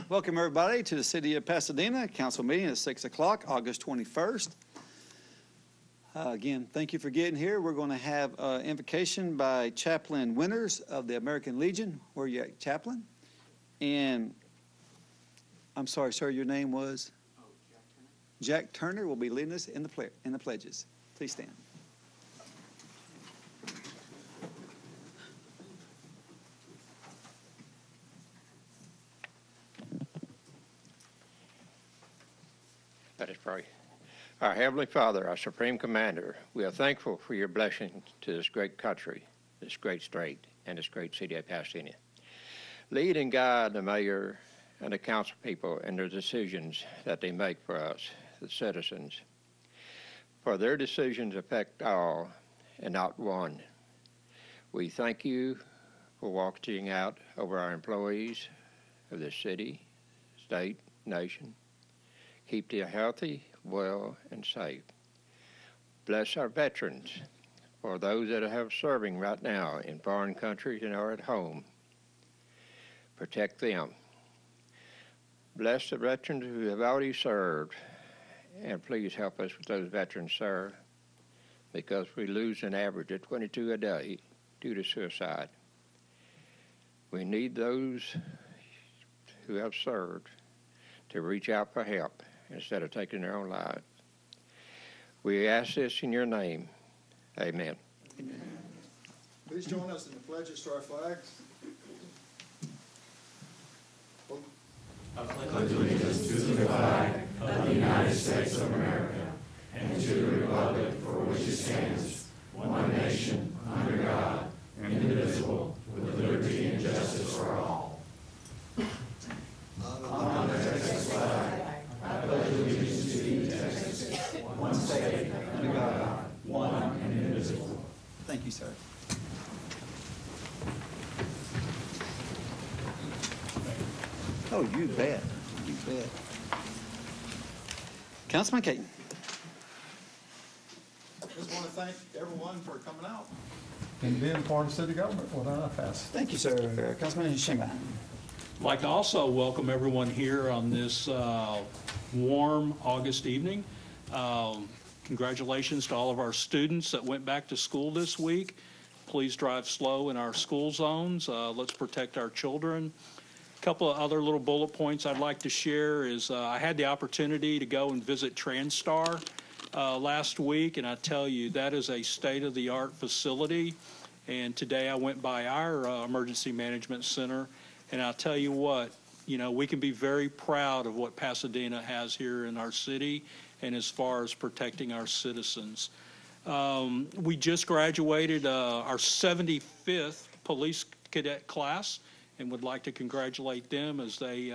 Welcome, everybody, to the City of Pasadena Council meeting at 6 o'clock, August 21st. Again, thank you for getting here. We're going to have invocation by Chaplain Winters of the American Legion. Where are you at, Chaplain? And I'm sorry, sir, your name was? Oh, Jack Turner. Jack Turner will be leading us in the pledges. Please stand. Let us pray. Our Heavenly Father, our Supreme Commander, we are thankful for your blessing to this great country, this great state, and this great city of Pasadena. Lead and guide the mayor and the council people in their decisions that they make for us, the citizens. For their decisions affect all and not one. We thank you for watching out over our employees of this city, state, nation. Keep them healthy, well, and safe. Bless our veterans, for those that are serving right now in foreign countries and are at home. Protect them. Bless the veterans who have already served, and please help us with those veterans, sir, because we lose an average of 22 a day due to suicide. We need those who have served to reach out for help instead of taking their own lives. We ask this in your name. Amen. Amen. Please join us in the pledges to our flags. I pledge allegiance to the flag of the United States of America and to the republic for which it stands, one nation, under God, indivisible, with liberty and justice for all. On the Texas flag, I pledge allegiance to thee, Texas, one state, under God, one and indivisible. Thank you, sir. Oh, you bet. You bet. Councilman Caton. Just want to thank everyone for coming out. And being part of city government, well, I pass. Thank you, sir. Councilman Shinba. I'd like to also welcome everyone here on this warm August evening. Congratulations to all of our students that went back to school this week. Please drive slow in our school zones. Let's protect our children. A couple of other little bullet points I'd like to share is I had the opportunity to go and visit TransStar last week, and I tell you, that is a state-of-the-art facility. And today I went by our emergency management center, and I'll tell you what, you know, we can be very proud of what Pasadena has here in our city and as far as protecting our citizens. We just graduated our 75th police cadet class and would like to congratulate them as they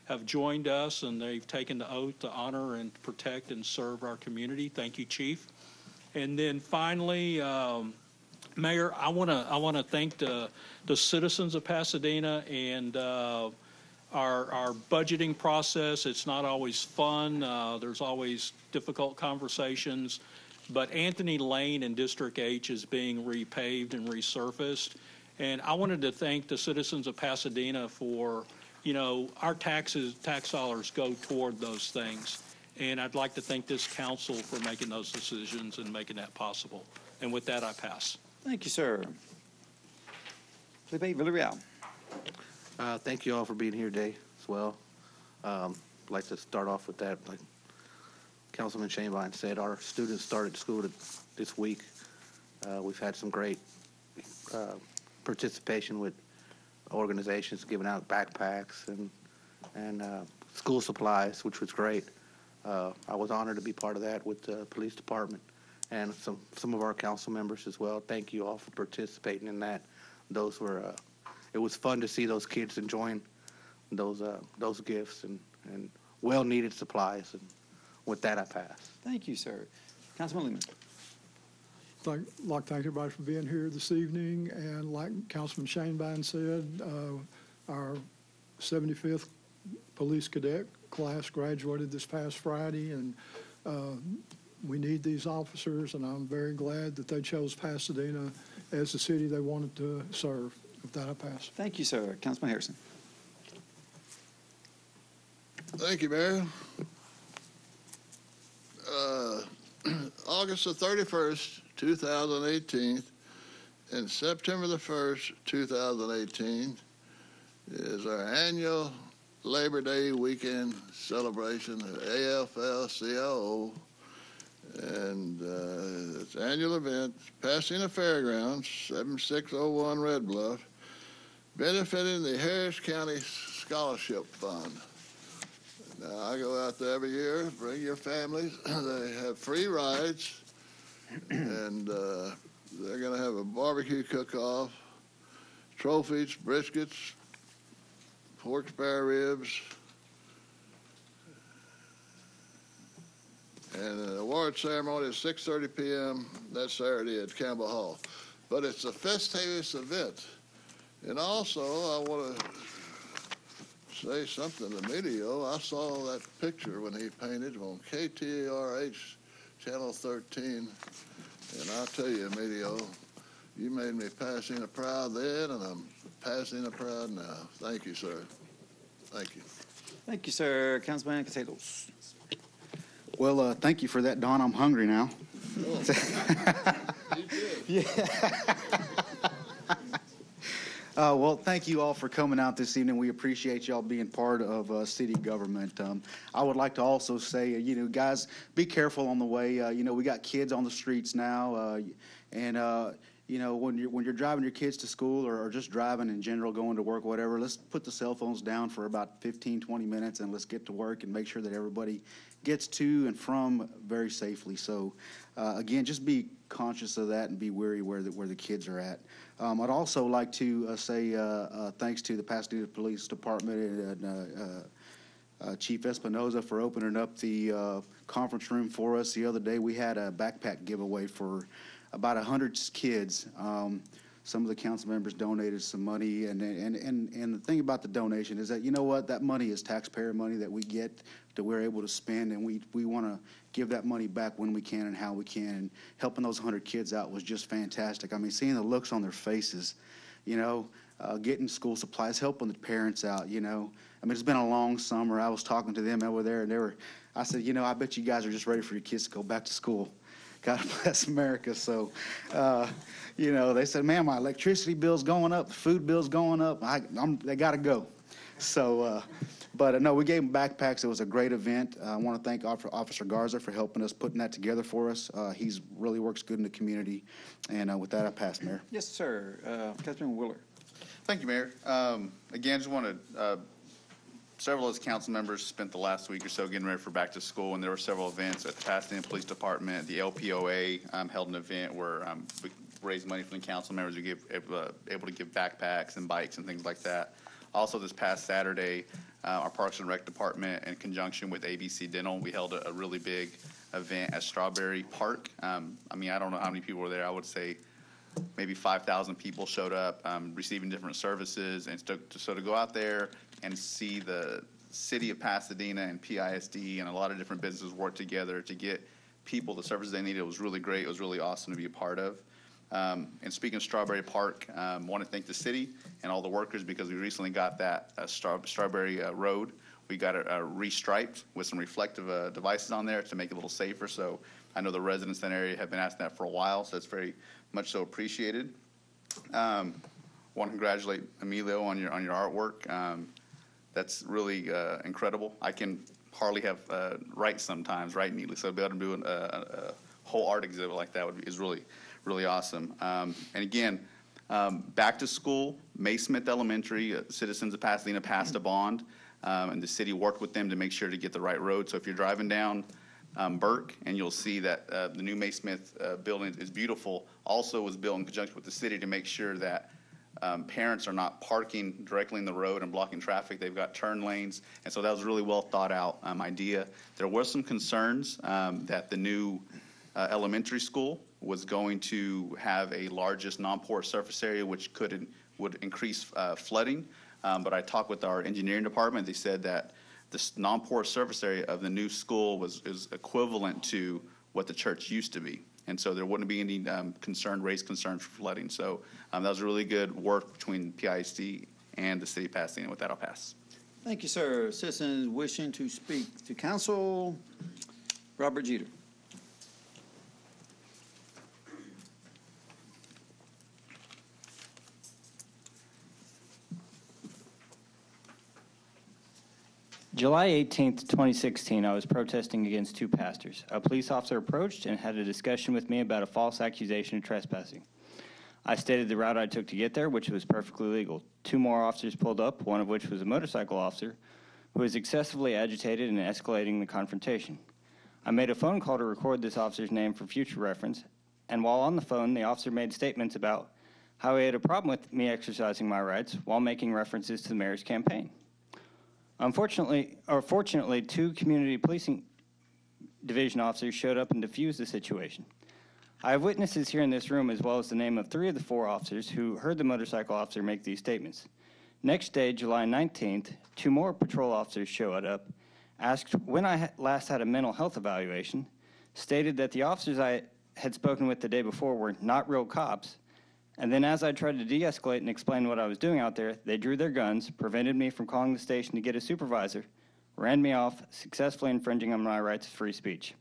have joined us and they've taken the oath to honor and protect and serve our community. Thank you, Chief. And then finally, Mayor, I want to thank the citizens of Pasadena and our budgeting process. It's not always fun. There's always difficult conversations. But Anthony Lane in District H is being repaved and resurfaced. And I wanted to thank the citizens of Pasadena for, you know, our tax dollars go toward those things. And I'd like to thank this council for making those decisions and making that possible. And with that, I pass. Thank you, sir. Felipe Villarreal. Thank you all for being here today as well. I'd like to start off with that. Like Councilman Shanebine said, our students started school this week. We've had some great participation with organizations giving out backpacks and school supplies, which was great. I was honored to be part of that with the police department and some of our council members as well. Thank you all for participating in that. Those were it was fun to see those kids enjoying those gifts and well-needed supplies. And with that, I pass. Thank you, sir. Councilman Lehman. I'd like to thank everybody for being here this evening. And like Councilman Shanebine said, our 75th police cadet class graduated this past Friday, and we need these officers, and I'm very glad that they chose Pasadena as the city they wanted to serve. With that, I pass. Thank you, sir. Councilman Harrison. Thank you, Mayor. August the 31st, 2018, and September the 1st, 2018, is our annual Labor Day weekend celebration of AFL-CIO, and it's an annual event, Pasadena Fairgrounds, 7601 Red Bluff, benefiting the Harris County Scholarship Fund. Now, I go out there every year, bring your families. They have free rides, and they're going to have a barbecue cook-off, trophies, briskets, pork spare ribs, and an award ceremony at 6:30 p.m. that Saturday at Campbell Hall. But it's a festivus event. And also, I want to say something to Emilio. I saw that picture when he painted on KTRH Channel 13, and I'll tell you, Emilio, you made me Pasadena proud then, and I'm Pasadena proud now. Thank you, sir. Thank you. Thank you, sir. Councilman Castelos. Well, thank you for that, Don. I'm hungry now. Yeah. Well, thank you all for coming out this evening. We appreciate y'all being part of city government. I would like to also say, guys, be careful on the way. We got kids on the streets now, and when you're driving your kids to school or just driving in general, going to work, whatever, let's put the cell phones down for about 15, 20 minutes, and let's get to work and make sure that everybody gets to and from very safely. So, again, just be conscious of that and be wary where the kids are at. I'd also like to say thanks to the Pasadena Police Department and Chief Espinoza for opening up the conference room for us the other day. We had a backpack giveaway for about 100 kids. Some of the council members donated some money, and the thing about the donation is that, that money is taxpayer money that we get that we're able to spend, and we want to give that money back when we can and how we can. And helping those 100 kids out was just fantastic. I mean, seeing the looks on their faces, getting school supplies, helping the parents out, I mean, it's been a long summer. I was talking to them over there, and I said, I bet you guys are just ready for your kids to go back to school. God bless America. So, they said, man, my electricity bill's going up, the food bill's going up. They got to go. So, but no, we gave them backpacks. It was a great event. I want to thank Officer Garza for helping us, putting that together for us. He's really works good in the community. And with that, I pass, Mayor. Yes, sir. Councilman Willer. Thank you, Mayor. Again, just want to several of us council members spent the last week or so getting ready for back to school, and there were several events at the Pasadena Police Department. The LPOA held an event where we raised money from the council members who able to give backpacks and bikes and things like that. Also, this past Saturday, our Parks and Rec Department, in conjunction with ABC Dental, we held a really big event at Strawberry Park. I don't know how many people were there. I would say maybe 5,000 people showed up, receiving different services, and so to go out there and see the city of Pasadena and PISD and a lot of different businesses work together to get people the services they needed was really great. It was really awesome to be a part of. And speaking of Strawberry Park, I want to thank the city and all the workers because we recently got that Strawberry Road. We got it restriped with some reflective devices on there to make it a little safer. So I know the residents in that area have been asking that for a while, so it's very much so appreciated. Want to congratulate Emilio on your artwork. That's really incredible. I can hardly write sometimes, write neatly, so to be able to do a whole art exhibit like that is really, really awesome. And again, back to school, May Smith Elementary, citizens of Pasadena passed a bond, and the city worked with them to make sure to get the right road. So if you're driving down Burke, and you'll see that the new May Smith building is beautiful, also was built in conjunction with the city to make sure that parents are not parking directly in the road and blocking traffic. They've got turn lanes, and so that was a really well thought out idea. There were some concerns that the new elementary school was going to have a largest non-porous surface area, which would increase flooding. But I talked with our engineering department. They said that the non-porous surface area of the new school is equivalent to what the church used to be. And so there wouldn't be any raised concerns for flooding. So that was really good work between PISD and the city of Pasadena. With that, I'll pass. Thank you, sir. Citizens wishing to speak to council. Robert Jeter. July 18th, 2016, I was protesting against two pastors. A police officer approached and had a discussion with me about a false accusation of trespassing. I stated the route I took to get there, which was perfectly legal. Two more officers pulled up, one of which was a motorcycle officer, who was excessively agitated and escalating the confrontation. I made a phone call to record this officer's name for future reference, and while on the phone, the officer made statements about how he had a problem with me exercising my rights while making references to the mayor's campaign. Fortunately, two community policing division officers showed up and diffused the situation. I have witnesses here in this room, as well as the name of 3 of the 4 officers who heard the motorcycle officer make these statements. Next day, July 19th, 2 more patrol officers showed up, asked when I last had a mental health evaluation, stated that the officers I had spoken with the day before were not real cops, and then as I tried to de-escalate and explain what I was doing out there, they drew their guns, prevented me from calling the station to get a supervisor, ran me off, successfully infringing on my rights of free speech.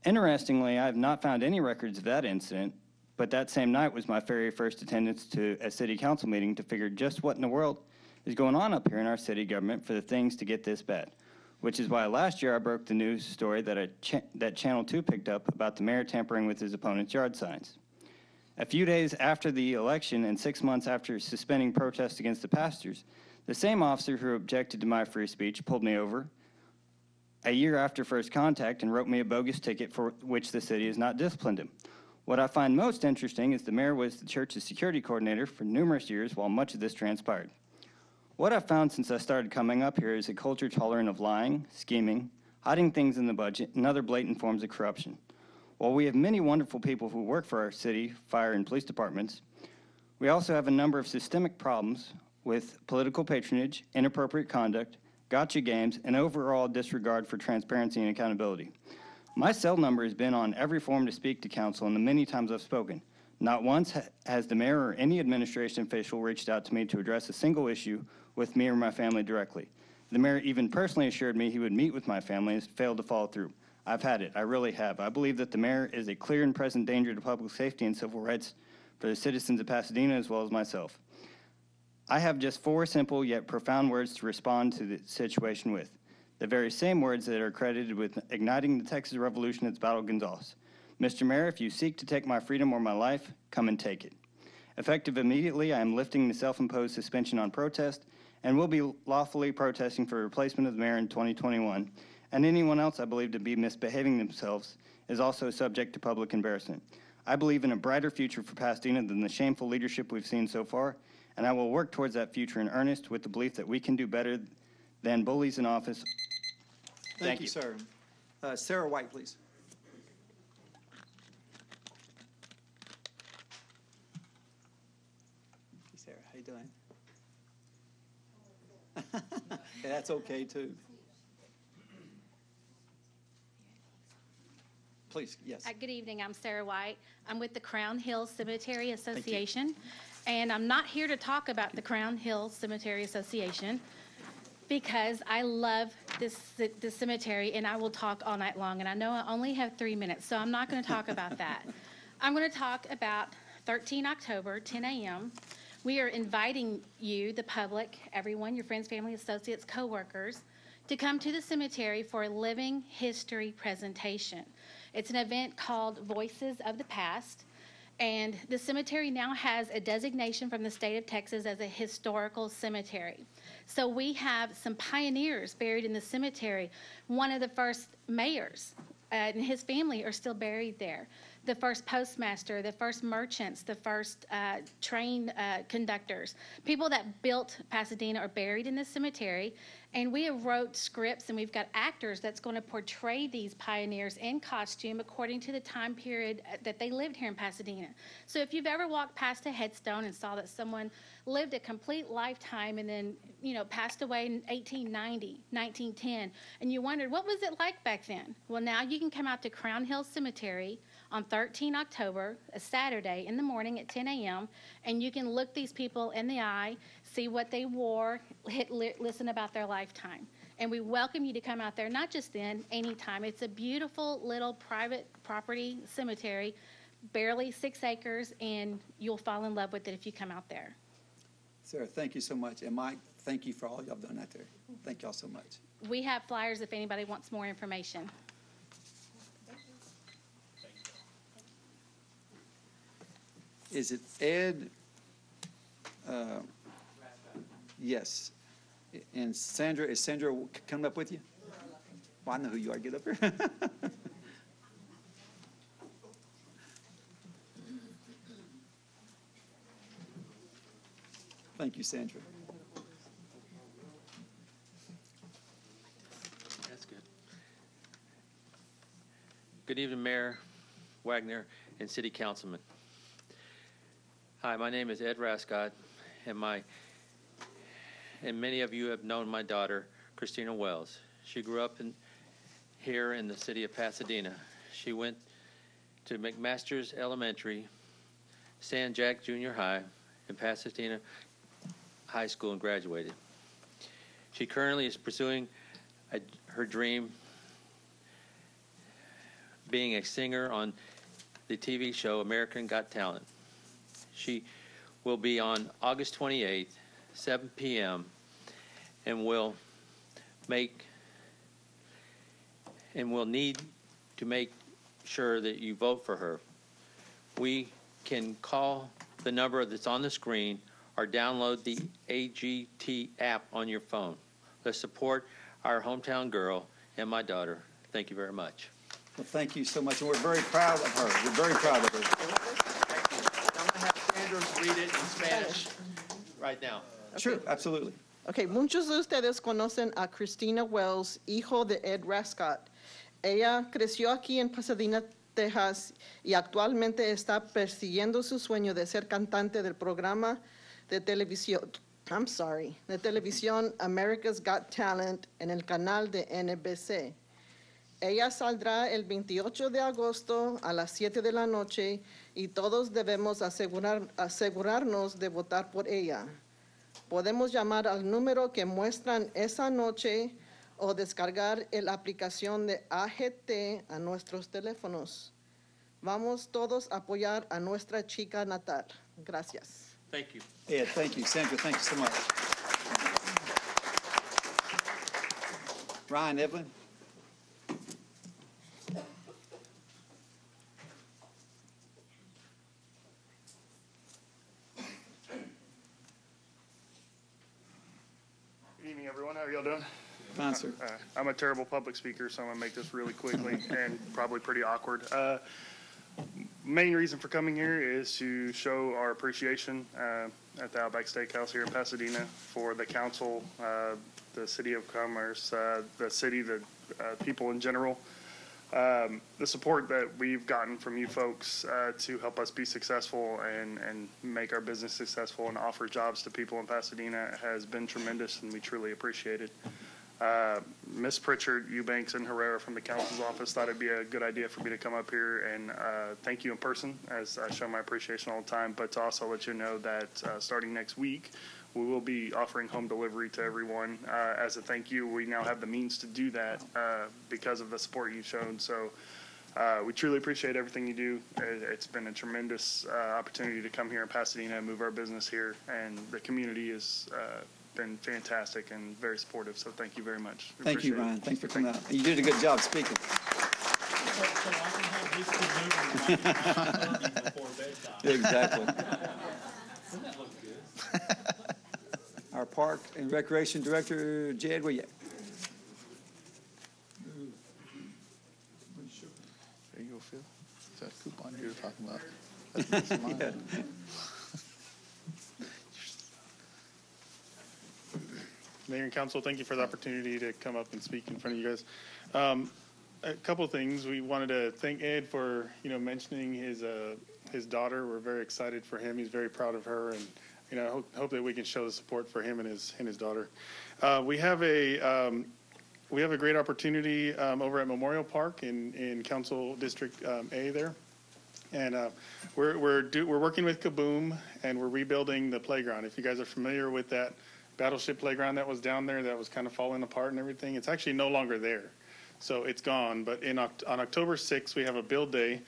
Interestingly, I have not found any records of that incident, but that same night was my very first attendance to a city council meeting to figure just what in the world is going on up here in our city government for the things to get this bad, which is why last year I broke the news story that Channel 2 picked up about the mayor tampering with his opponent's yard signs. A few days after the election and 6 months after suspending protests against the pastors, the same officer who objected to my free speech pulled me over a year after first contact and wrote me a bogus ticket for which the city has not disciplined him. What I find most interesting is the mayor was the church's security coordinator for numerous years while much of this transpired. What I've found since I started coming up here is a culture tolerant of lying, scheming, hiding things in the budget, and other blatant forms of corruption. While we have many wonderful people who work for our city, fire, and police departments, we also have a number of systemic problems with political patronage, inappropriate conduct, gotcha games, and overall disregard for transparency and accountability. My cell number has been on every form to speak to council, and the many times I've spoken. Not once has the mayor or any administration official reached out to me to address a single issue with me or my family directly. The mayor even personally assured me he would meet with my family and failed to follow through. I've had it. I really have. I believe that the mayor is a clear and present danger to public safety and civil rights for the citizens of Pasadena as well as myself. I have just 4 simple yet profound words to respond to the situation with. The very same words that are credited with igniting the Texas Revolution at Battle of Gonzales. Mr. Mayor, if you seek to take my freedom or my life, come and take it. Effective immediately, I am lifting the self-imposed suspension on protest and will be lawfully protesting for replacement of the mayor in 2021. And anyone else I believe to be misbehaving themselves is also subject to public embarrassment. I believe in a brighter future for Pasadena than the shameful leadership we've seen so far, and I will work towards that future in earnest with the belief that we can do better than bullies in office. Thank you, sir. Sarah White, please. Hey, Sarah, how you doing? Yeah, that's okay, too. Please, yes. Good evening. I'm Sarah White. I'm with the Crown Hill Cemetery Association, and I'm not here to talk about the Crown Hill Cemetery Association because I love this cemetery, and I will talk all night long, and I know I only have 3 minutes, so I'm not going to talk about that. I'm going to talk about 13 October, 10 a.m. We are inviting you, the public, everyone, your friends, family, associates, coworkers, to come to the cemetery for a living history presentation. It's an event called Voices of the Past, and the cemetery now has a designation from the state of Texas as a historical cemetery. So we have some pioneers buried in the cemetery. One of the first mayors and his family are still buried there. The first postmaster, the first merchants, the first train conductors. People that built Pasadena are buried in the cemetery, and we have wrote scripts, and we've got actors that's going to portray these pioneers in costume according to the time period that they lived here in Pasadena. So if you've ever walked past a headstone and saw that someone lived a complete lifetime and then, passed away in 1890, 1910, and you wondered, what was it like back then? Well, now you can come out to Crown Hill Cemetery on 13 October, a Saturday in the morning at 10 a.m., and you can look these people in the eye, see what they wore, listen about their lifetime. And we welcome you to come out there, not just then, anytime. It's a beautiful little private property cemetery, barely 6 acres, and you'll fall in love with it if you come out there. Sarah, thank you so much. And Mike, thank you for all y'all done out there. Thank y'all so much. We have flyers if anybody wants more information. Is it Ed? Yes. And Sandra, is Sandra coming up with you? Well, I know who you are. Get up here. Thank you, Sandra. That's good. Good evening, Mayor Wagner and City Councilman. Hi, my name is Ed Rascott, and many of you have known my daughter, Christina Wells. She grew up here in the city of Pasadena. She went to McMaster's Elementary, San Jack Junior High, and Pasadena High School, and graduated. She currently is pursuing her dream, being a singer on the TV show American Got Talent. She will be on August 28th, 7 p.m., and will need to make sure that you vote for her. We can call the number that's on the screen or download the AGT app on your phone. Let's support our hometown girl and my daughter. Thank you very much. Well, thank you so much. And we're very proud of her. We're very proud of her. I'm going to have Sandra read it in Spanish right now. Sure, absolutely. Okay, muchos de ustedes conocen a Christina Wells, hijo de Ed Rascott. Ella creció aquí en Pasadena, Texas, y actualmente está persiguiendo su sueño de ser cantante del programa de televisión, de televisión America's Got Talent en el canal de NBC. Ella saldrá el 28 de agosto a las 7 de la noche y todos debemos asegurarnos de votar por ella. Podemos llamar al número que muestran esa noche o descargar la aplicación de AGT a nuestros teléfonos. Vamos todos a apoyar a nuestra chica natal. Gracias. Thank you. Ed, thank you. Sandra, thank you so much. Ryan, Evelyn? Good evening, everyone. How are y'all doing? Fine, sir. I'm a terrible public speaker, so I'm going to make this really quickly and probably pretty awkward. Main reason for coming here is to show our appreciation at the Outback Steakhouse here in Pasadena for the council, the city of commerce, the city, the people in general. The support that we've gotten from you folks to help us be successful and make our business successful and offer jobs to people in Pasadena has been tremendous, and we truly appreciate it. Ms. Pritchard, Eubanks, and Herrera from the council's office thought it'd be a good idea for me to come up here and thank you in person, as I show my appreciation all the time, but to also let you know that starting next week, we will be offering home delivery to everyone. As a thank you, we now have the means to do that because of the support you've shown. So we truly appreciate everything you do. It's been a tremendous opportunity to come here in Pasadena and move our business here, and the community has been fantastic and very supportive. So thank you very much. Thank you, Ryan. Thanks for coming out. You did a good job speaking. Exactly. Our Park and Recreation Director, Jed, where you at? There you go, Phil. Is that coupon you were talking about? That's mine. Yeah. Mayor and Council, thank you for the opportunity to come up and speak in front of you guys. A couple of things. We wanted to thank Ed for mentioning his daughter. We're very excited for him. He's very proud of her, and hope that we can show the support for him and his daughter. We have a great opportunity over at Memorial Park in Council District A there. And we're working with Kaboom, and we're rebuilding the playground. If you guys are familiar with that Battleship playground that was down there that was kind of falling apart and everything, it's actually no longer there. So it's gone. But on October 6th, we have a build day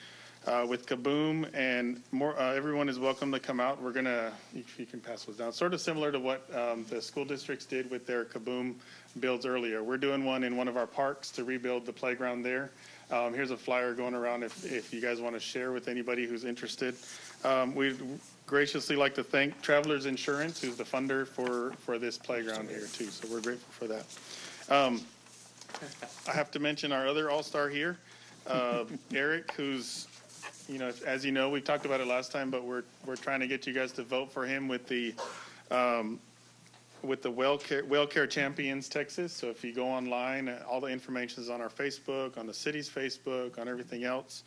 with Kaboom, and everyone is welcome to come out. We're going to, if you can pass those down, sort of similar to what the school districts did with their Kaboom builds earlier. We're doing one in one of our parks to rebuild the playground there. Here's a flyer going around if you guys want to share with anybody who's interested. We'd graciously like to thank Travelers Insurance, who's the funder for this playground here too, so we're grateful for that. I have to mention our other all-star here, Eric, who's, as you know, we talked about it last time, but we're trying to get you guys to vote for him with the Well Care Champions Texas. So if you go online, all the information is on our Facebook, on the city's Facebook, on everything else.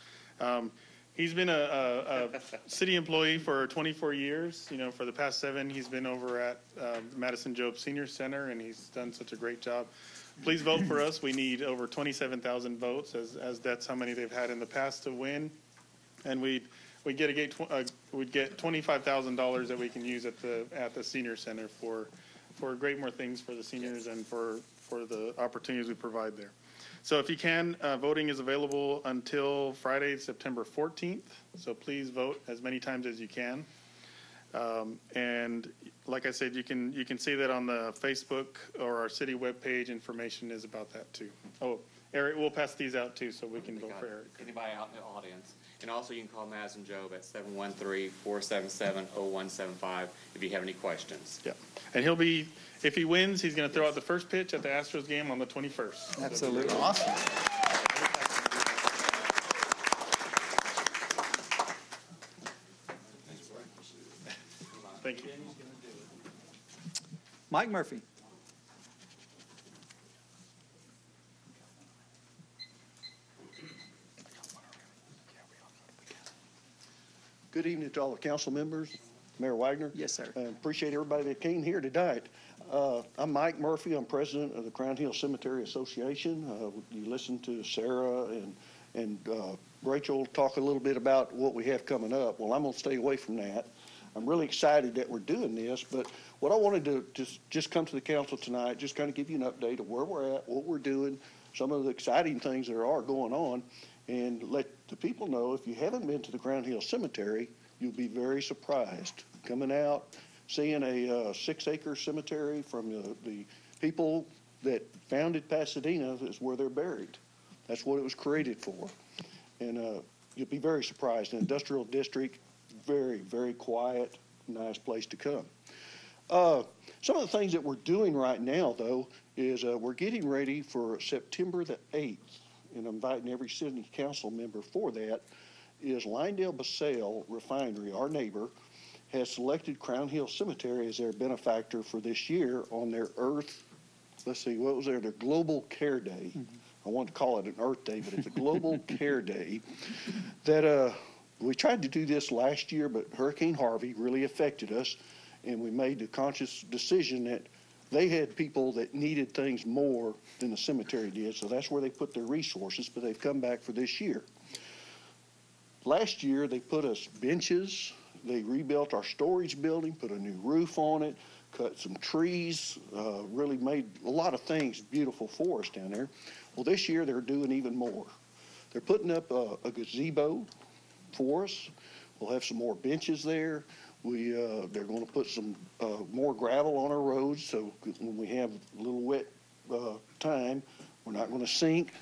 He's been a city employee for 24 years. For the past 7, he's been over at Madison Job Senior Center, and he's done such a great job. Please vote for us. We need over 27,000 votes, as that's how many they've had in the past to win. And we'd get $25,000 that we can use at the senior center for great more things for the seniors and for the opportunities we provide there. So if you can, voting is available until Friday, September 14th. So please vote as many times as you can. And like I said, you can see that on the Facebook or our city webpage. Information is about that too. Oh, Eric, we'll pass these out too, so we can vote for Eric. Anybody out in the audience. And also you can call Madison Job at 713-477-0175 if you have any questions. Yeah. And if he wins, he's going to throw out the first pitch at the Astros game on the 21st. Absolutely. Awesome. Thank you. Mike Murphy. Good evening to all the council members, Mayor Wagner. Yes, sir. Appreciate everybody that came here tonight. I'm Mike Murphy. I'm president of the Crown Hill Cemetery Association. You listened to Sarah and Rachel talk a little bit about what we have coming up. Well, I'm going to stay away from that. I'm really excited that we're doing this, but what I wanted to just come to the council tonight, just kind of give you an update of where we're at, what we're doing, some of the exciting things that are going on, and let the people know if you haven't been to the Crown Hill Cemetery, you'll be very surprised. Coming out, seeing a 6-acre cemetery from the people that founded Pasadena is where they're buried. That's what it was created for. And you'll be very surprised. An industrial district, very, very quiet, nice place to come. Some of the things that we're doing right now, though, is we're getting ready for September the 8th, and I'm inviting every city council member for that, is Lyndale Basale Refinery, our neighbor, has selected Crown Hill Cemetery as their benefactor for this year on their Earth, their Global Care Day. Mm-hmm. I wanted to call it an Earth Day, but it's a Global Care Day. That we tried to do this last year, but Hurricane Harvey really affected us, and we made the conscious decision that they had people that needed things more than the cemetery did, so that's where they put their resources, but they've come back for this year. Last year, they put us benches. They rebuilt our storage building, put a new roof on it, cut some trees, really made a lot of things beautiful for us down there. Well, this year, they're doing even more. They're putting up a gazebo for us. We'll have some more benches there. They're going to put some more gravel on our roads, so when we have a little wet time, we're not going to sink.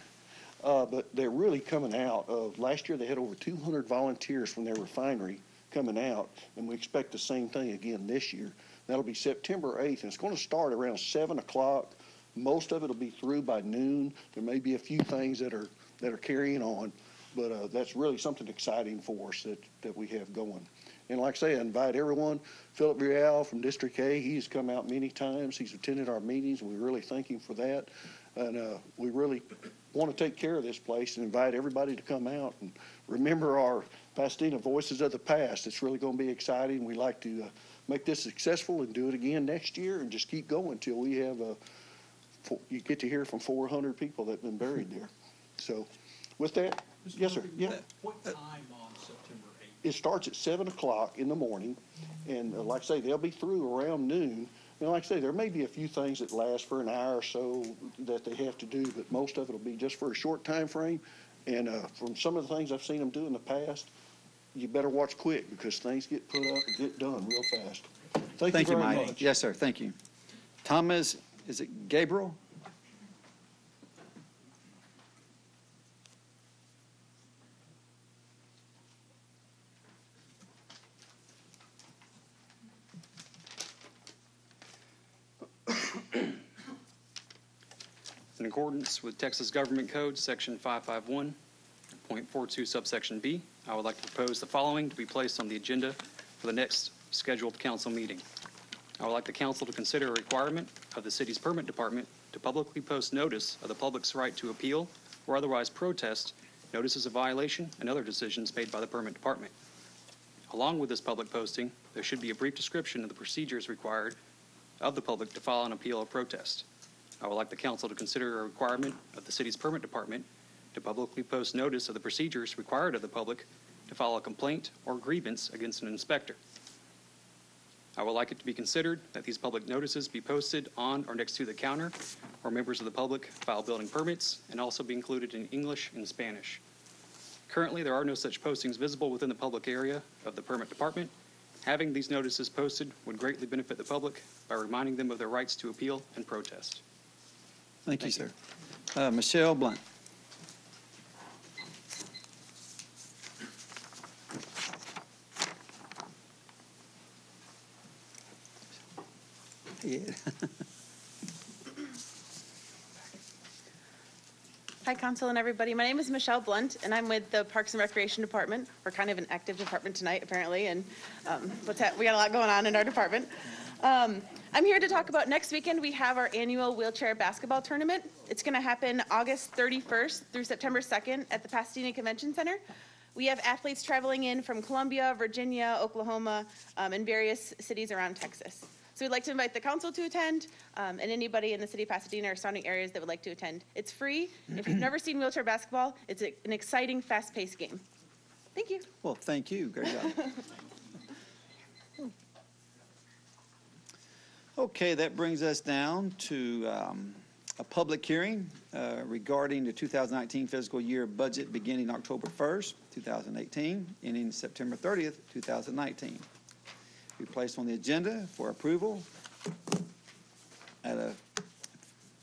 But they're really coming out. Last year, they had over 200 volunteers from their refinery coming out, and we expect the same thing again this year. That'll be September 8th, and it's going to start around 7 o'clock. Most of it will be through by noon. There may be a few things that are carrying on, but that's really something exciting for us that we have going. And like I say, I invite everyone. Philip Rial from District A, he's come out many times. He's attended our meetings, and we really thank him for that. And we really want to take care of this place and invite everybody to come out and remember our Pasadena Voices of the Past. It's really going to be exciting. We like to make this successful and do it again next year and just keep going until we have you get to hear from 400 people that have been buried there. So with that, Yes, sir. Yeah. What time on September 8th? It starts at 7 o'clock in the morning, and like I say, they'll be through around noon. And like I say, there may be a few things that last for an hour or so that they have to do, but most of it will be just for a short time frame. And from some of the things I've seen them do in the past, you better watch quick because things get put up and get done real fast. Thank you very Mike. much. Yes, sir. Thank you. Thomas, is it Gabriel? In accordance with Texas Government Code, Section 551.42 subsection B, I would like to propose the following to be placed on the agenda for the next scheduled council meeting. I would like the council to consider a requirement of the city's permit department to publicly post notice of the public's right to appeal or otherwise protest notices of violation and other decisions made by the permit department. Along with this public posting, there should be a brief description of the procedures required of the public to file an appeal or protest. I would like the council to consider a requirement of the city's permit department to publicly post notice of the procedures required of the public to file a complaint or grievance against an inspector. I would like it to be considered that these public notices be posted on or next to the counter where members of the public file building permits and also be included in English and Spanish. Currently, there are no such postings visible within the public area of the permit department. Having these notices posted would greatly benefit the public by reminding them of their rights to appeal and protest. Thank you, sir. Michelle Blunt. Yeah. Hi, Council and everybody. My name is Michelle Blunt, and I'm with the Parks and Recreation Department. We're kind of an active department tonight, apparently, and we got a lot going on in our department. I'm here to talk about next weekend. We have our annual wheelchair basketball tournament. It's going to happen August 31st through September 2nd at the Pasadena Convention Center. We have athletes traveling in from Columbia, Virginia, Oklahoma, and various cities around Texas. So we'd like to invite the council to attend, and anybody in the city of Pasadena or surrounding areas that would like to attend. It's free. If you've never seen wheelchair basketball, it's an exciting, fast-paced game. Thank you. Well, thank you. Great job. Okay, that brings us down to a public hearing regarding the 2019 fiscal year budget beginning October 1st, 2018, ending September 30th, 2019. Be placed on the agenda for approval at a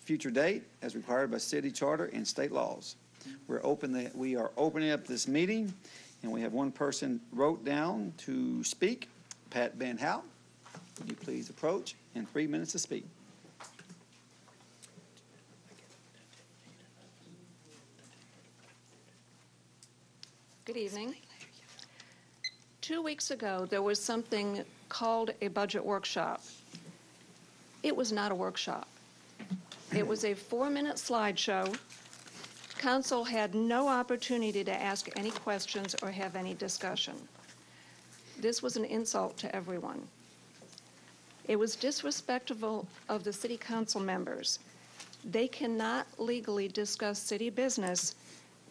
future date as required by city charter and state laws. We are opening up this meeting, and we have one person wrote down to speak, Pat Van Hout. Would you please approach, and 3 minutes to speak. Good evening. 2 weeks ago, there was something called a budget workshop. It was not a workshop. It was a 4-minute slideshow. Council had no opportunity to ask any questions or have any discussion. This was an insult to everyone. It was disrespectful of the city council members. They cannot legally discuss city business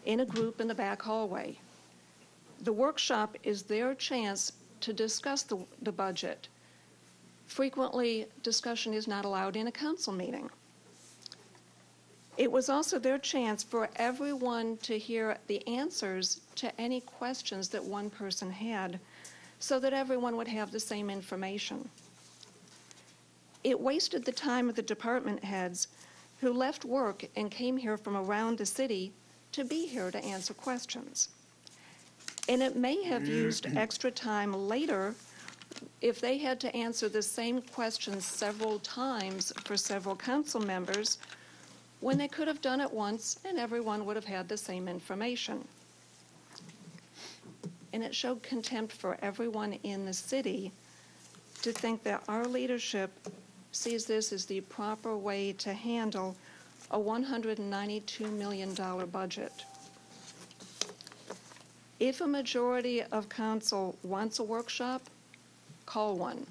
in a group in the back hallway. The workshop is their chance to discuss the budget. Frequently, discussion is not allowed in a council meeting. It was also their chance for everyone to hear the answers to any questions that one person had, so that everyone would have the same information. It wasted the time of the department heads who left work and came here from around the city to be here to answer questions. And it may have used extra time later if they had to answer the same questions several times for several council members, when they could have done it once and everyone would have had the same information. And it showed contempt for everyone in the city to think that our leadership sees this as the proper way to handle a $192 million budget. If a majority of council wants a workshop, call one.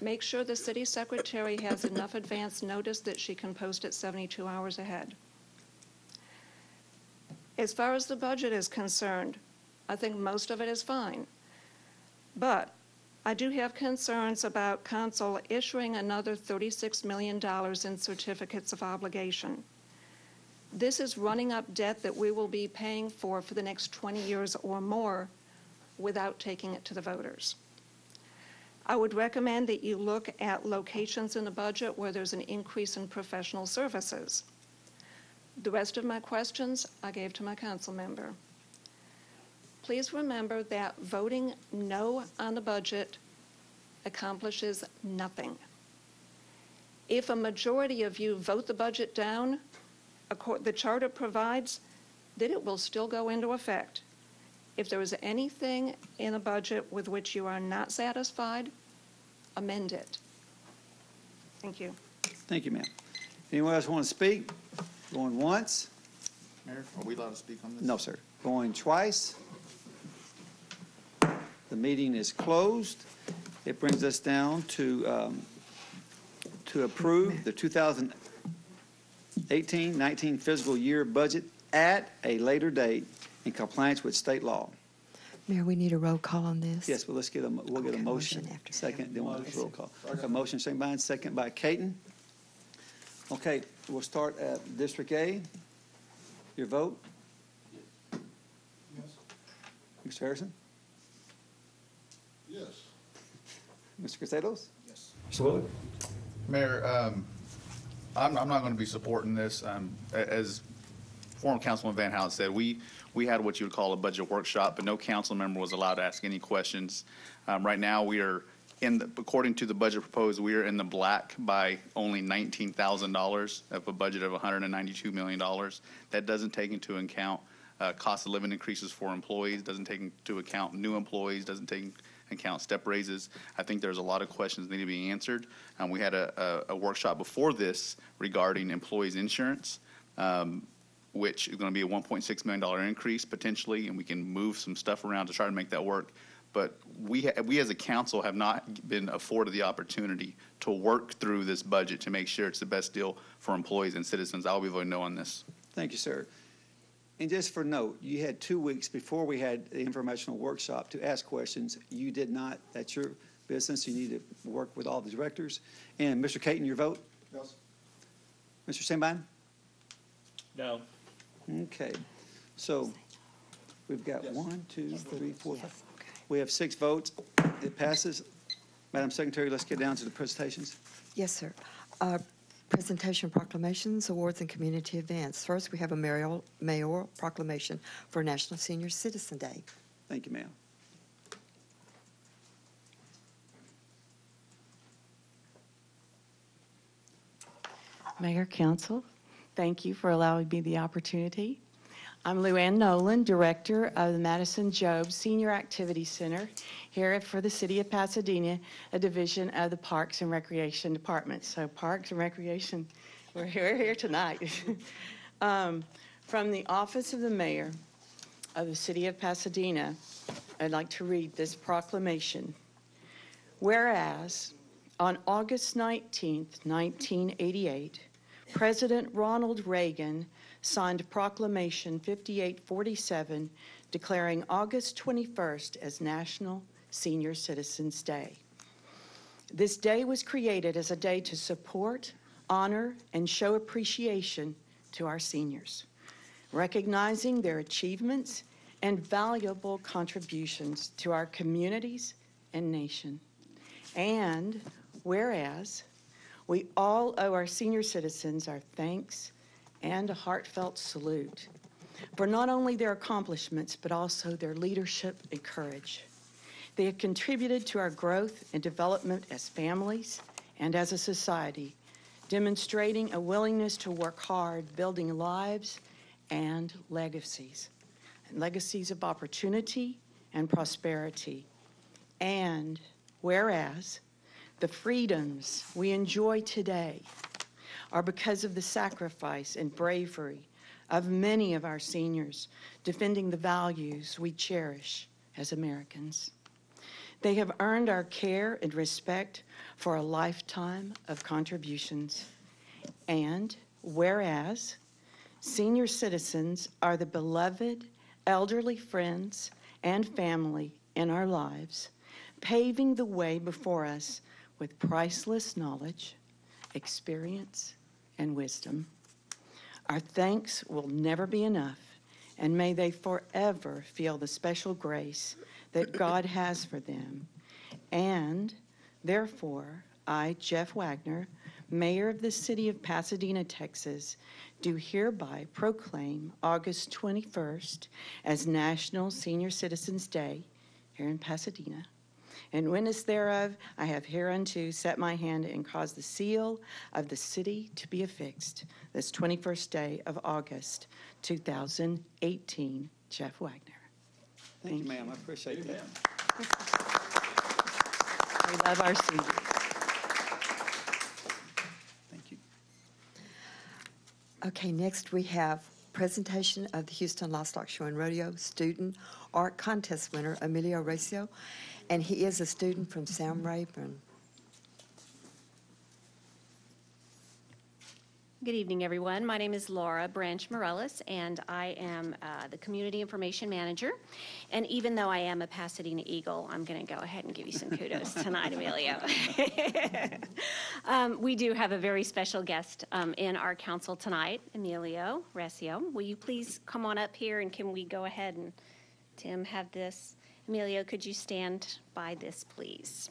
Make sure the city secretary has enough advance notice that she can post it 72 hours ahead. As far as the budget is concerned, I think most of it is fine. But I do have concerns about council issuing another $36 million in certificates of obligation. This is running up debt that we will be paying for the next 20 years or more without taking it to the voters. I would recommend that you look at locations in the budget where there's an increase in professional services. The rest of my questions I gave to my council member. Please remember that voting no on the budget accomplishes nothing. If a majority of you vote the budget down, the charter provides that it will still go into effect. If there is anything in a budget with which you are not satisfied, amend it. Thank you. Thank you, ma'am. Anyone else want to speak? Going once? Mayor, are we allowed to speak on this? No, sir. Going twice? The meeting is closed. It brings us down to approve the 2018-19 fiscal year budget at a later date in compliance with state law. Mayor, we need a roll call on this. Yes, well, we'll get a motion after second, then we'll have a roll call. A motion, second by Caton. Okay, we'll start at District A. Your vote? Yes. Mr. Harrison? Yes. Mr. Castelos? Yes. Mr. Willard? Mayor, I'm not going to be supporting this. As former Councilman Van Hout said, we had what you would call a budget workshop, but no council member was allowed to ask any questions. Right now, we are according to the budget proposed, we are in the black by only $19,000 of a budget of $192 million. That doesn't take into account cost of living increases for employees, doesn't take into account new employees, doesn't take into account step raises. I think there's a lot of questions that need to be answered. We had a workshop before this regarding employees' insurance, which is going to be a $1.6 million increase potentially, and we can move some stuff around to try to make that work. But we as a council have not been afforded the opportunity to work through this budget to make sure it's the best deal for employees and citizens. I'll be voting no on this. Thank you, sir. And just for note, you had 2 weeks before we had the informational workshop to ask questions. You did not. That's your business. You need to work with all the directors. And Mr. Caton, your vote? Yes. Mr. Steinbein? No. Okay. So we've got 1, 2, 3, 4. We have 6 votes. It passes. Madam Secretary, let's get down to the presentations. Yes, sir. Presentation proclamations, awards, and community events. First, we have a mayoral proclamation for National Senior Citizen Day. Thank you, ma'am. Mayor, Council, thank you for allowing me the opportunity. I'm Luann Nolan, Director of the Madison Job Senior Activity Center here for the City of Pasadena, a division of the Parks and Recreation Department. So Parks and Recreation, we're here tonight. From the Office of the Mayor of the City of Pasadena, I'd like to read this proclamation. Whereas on August 19th, 1988, President Ronald Reagan signed Proclamation 5847 declaring August 21st as National Senior Citizens Day. This day was created as a day to support, honor, and show appreciation to our seniors, recognizing their achievements and valuable contributions to our communities and nation. And whereas we all owe our senior citizens our thanks and a heartfelt salute for not only their accomplishments, but also their leadership and courage. They have contributed to our growth and development as families and as a society, demonstrating a willingness to work hard, building lives and legacies of opportunity and prosperity. And whereas the freedoms we enjoy today are because of the sacrifice and bravery of many of our seniors defending the values we cherish as Americans. They have earned our care and respect for a lifetime of contributions. And whereas Senior citizens are the beloved elderly friends and family in our lives, paving the way before us with priceless knowledge, experience, and wisdom. Our thanks will never be enough, and may they forever feel the special grace that God has for them. And therefore, I, Jeff Wagner, Mayor of the City of Pasadena, Texas, do hereby proclaim August 21st as National Senior Citizens Day here in Pasadena. In witness thereof, I have hereunto set my hand and caused the seal of the city to be affixed this 21st day of August, 2018. Jeff Wagner. Thank you, ma'am. I appreciate that. We love our seniors. Thank you. Okay, next we have presentation of the Houston Livestock Show and Rodeo student art contest winner, Emilio Recio, and he is a student from Sam Rayburn. Good evening, everyone. My name is Laura Branch Morellis, and I am the Community Information Manager. And even though I am a Pasadena Eagle, I'm going to go ahead and give you some kudos tonight, Emilio. We do have a very special guest in our council tonight, Emilio Recio. Will you please come on up here, and can we go ahead and, Tim, have this? Emilio, could you stand by this, please?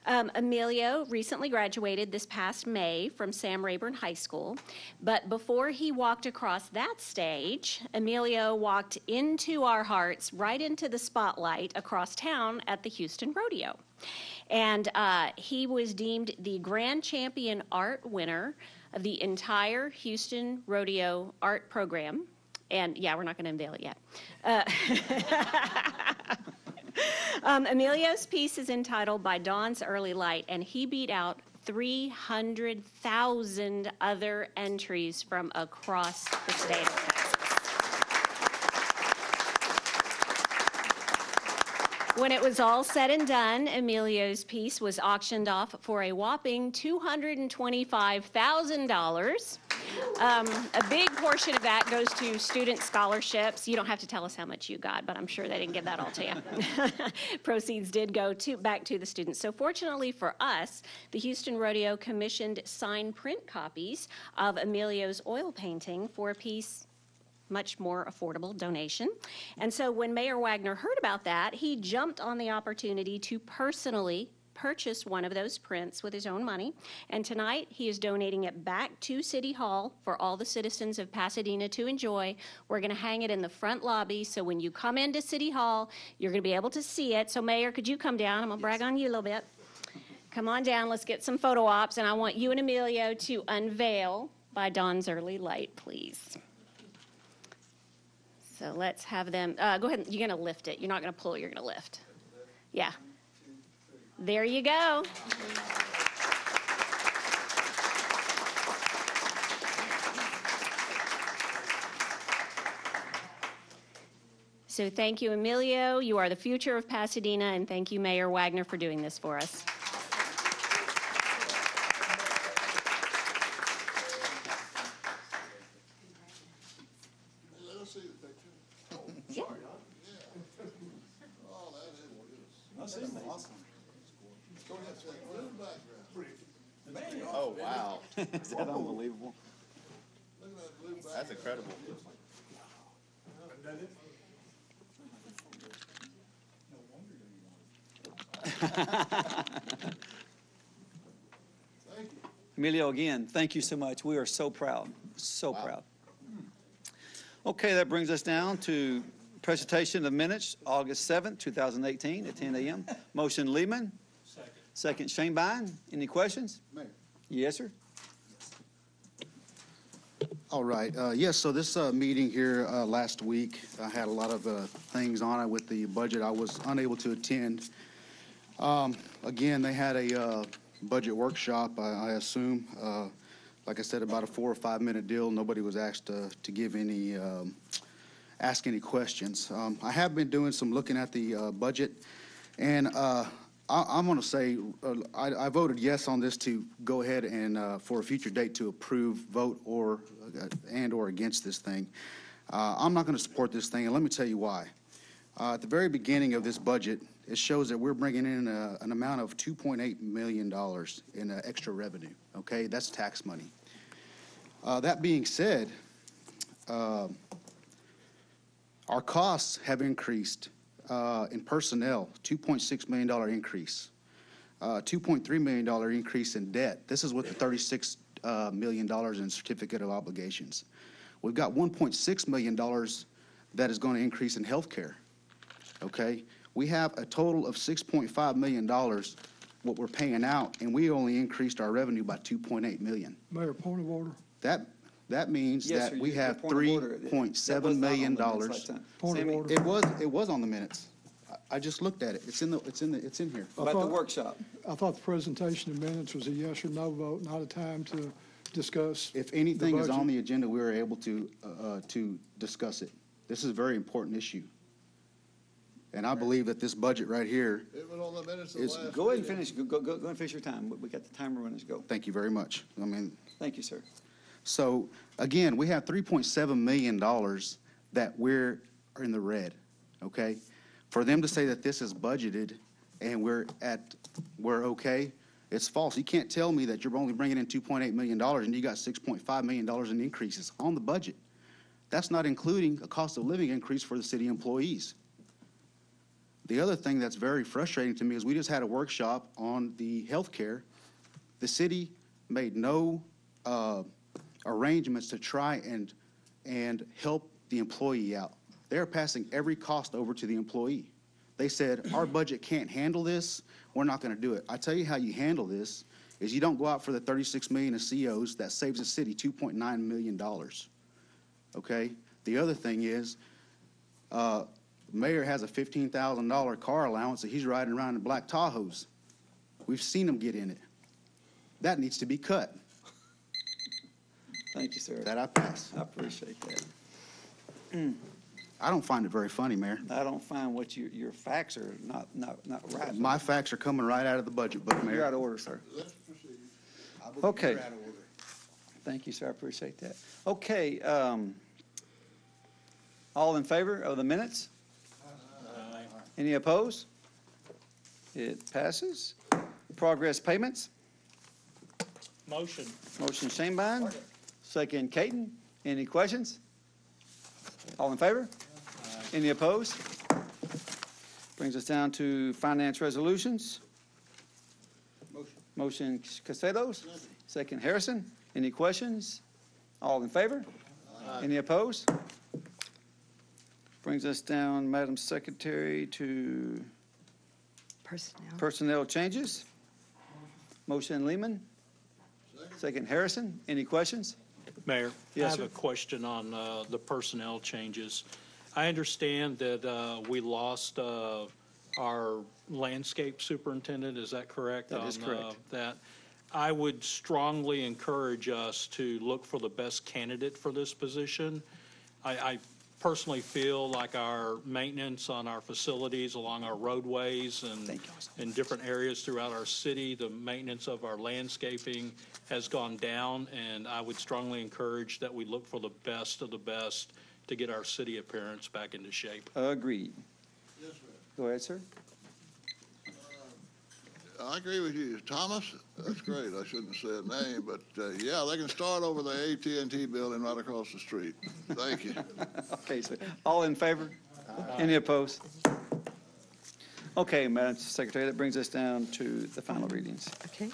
Emilio recently graduated this past May from Sam Rayburn High School, but before he walked across that stage, Emilio walked into our hearts, right into the spotlight across town at the Houston Rodeo. And he was deemed the grand champion art winner of the entire Houston Rodeo art program. And yeah, we're not going to unveil it yet. Emilio's piece is entitled By Dawn's Early Light, and he beat out 300,000 other entries from across the state of Texas. When it was all said and done, Emilio's piece was auctioned off for a whopping $225,000. A big portion of that goes to student scholarships. You don't have to tell us how much you got, but I'm sure they didn't give that all to you. Proceeds did go back to the students. So fortunately for us, the Houston Rodeo commissioned signed print copies of Emilio's oil painting for a piece much more affordable donation. And so when Mayor Wagner heard about that, he jumped on the opportunity to personally purchase one of those prints with his own money. And tonight, he is donating it back to City Hall for all the citizens of Pasadena to enjoy. We're going to hang it in the front lobby, so when you come into City Hall, you're going to be able to see it. So Mayor, could you come down? I'm going to brag on you a little bit. Come on down. Let's get some photo ops. And I want you and Emilio to unveil By Dawn's Early Light, please. So let's have them, go ahead, you're going to lift it. You're not going to pull, you're going to lift. Yeah. There you go. So thank you, Emilio. You are the future of Pasadena, and thank you, Mayor Wagner, for doing this for us. Oh, wow. Is that unbelievable? That's incredible. Emilio, again, thank you so much. We are so proud, so Wow. proud. Okay, that brings us down to presentation of minutes, August 7th, 2018 at 10 a.m. Motion Lehman. Second Shane Bine. Any questions? Mayor. Yes, sir. All right. Yes, so this meeting here last week, I had a lot of things on it with the budget. I was unable to attend. Again, they had a budget workshop, I assume. Like I said, about a 4 or 5 minute deal. Nobody was asked to give any, ask any questions. I have been doing some looking at the budget, and I'm going to say, I voted yes on this to go ahead and, for a future date, to approve, vote, or against this thing. I'm not going to support this thing, and let me tell you why. At the very beginning of this budget, it shows that we're bringing in an amount of $2.8 million in extra revenue, okay? That's tax money. That being said, our costs have increased in personnel, $2.6 million increase, $2.3 million increase in debt. This is with the $36 million in certificate of obligations. We've got $1.6 million that is going to increase in health care, okay? We have a total of $6.5 million what we're paying out, and we only increased our revenue by $2.8 million. Mayor, point of order. That means Yes, that sir, we your have point of order. That was $3.7 not on million. the minutes last time. Point of Sammy, order. It was on the minutes. I just looked at it. It's in here. About the workshop. I thought the presentation of minutes was a yes or no vote, not a time to discuss. If anything is on budget. the agenda, we were able to discuss it. This is a very important issue. And I believe that this budget right here It was on the minutes of is. last Go ahead and meeting. finish, go and finish your time. We got the timer running, go. Thank you very much. I mean, Thank you, sir. so again, we have $3.7 million that we're in the red, okay? For them to say that this is budgeted and we're okay, it's false. You can't tell me that you're only bringing in $2.8 million and you got $6.5 million in increases on the budget. That's not including a cost of living increase for the city employees. The other thing that's very frustrating to me is we just had a workshop on the health care. The city made no arrangements to try and help the employee out. They're passing every cost over to the employee. They said, our budget can't handle this, we're not going to do it. I tell you how you handle this is you don't go out for the $36 million of COs. That saves the city $2.9 million, okay? The other thing is, the mayor has a $15,000 car allowance that he's riding around in black Tahoes. We've seen him get in it. That needs to be cut. Thank you, sir. That I pass. I appreciate that. I don't find it very funny, Mayor. I don't find what your facts are not right. My facts are coming right out of the budget book, Mayor. You're out of order, sir. Let's proceed. Okay. Thank you, sir. I appreciate that. Okay, all in favor of the minutes? Any opposed? It passes. Progress payments? Motion. Motion Shanebine, second Caton. Any questions? All in favor? Any opposed? Brings us down to finance resolutions. Motion Castelos, second Harrison. Any questions? All in favor? Any opposed? Brings us down, Madam Secretary, to personnel changes. Motion Lehman, second Harrison. Any questions? Mayor, Yes, I sir. have a question on the personnel changes. I understand that we lost our landscape superintendent, is that correct? That is correct. That I would strongly encourage us to look for the best candidate for this position. I personally feel like our maintenance on our facilities along our roadways and in different areas throughout our city, the maintenance of our landscaping has gone down, and I would strongly encourage that we look for the best of the best to get our city appearance back into shape. Agreed. Yes, sir. Go ahead, sir. I agree with you, Thomas. That's great. I shouldn't say a name, but yeah, they can start over the AT&T building right across the street. Thank you. Okay, sir. All in favor? Any opposed? Okay, Madam Secretary, that brings us down to the final readings. Okay.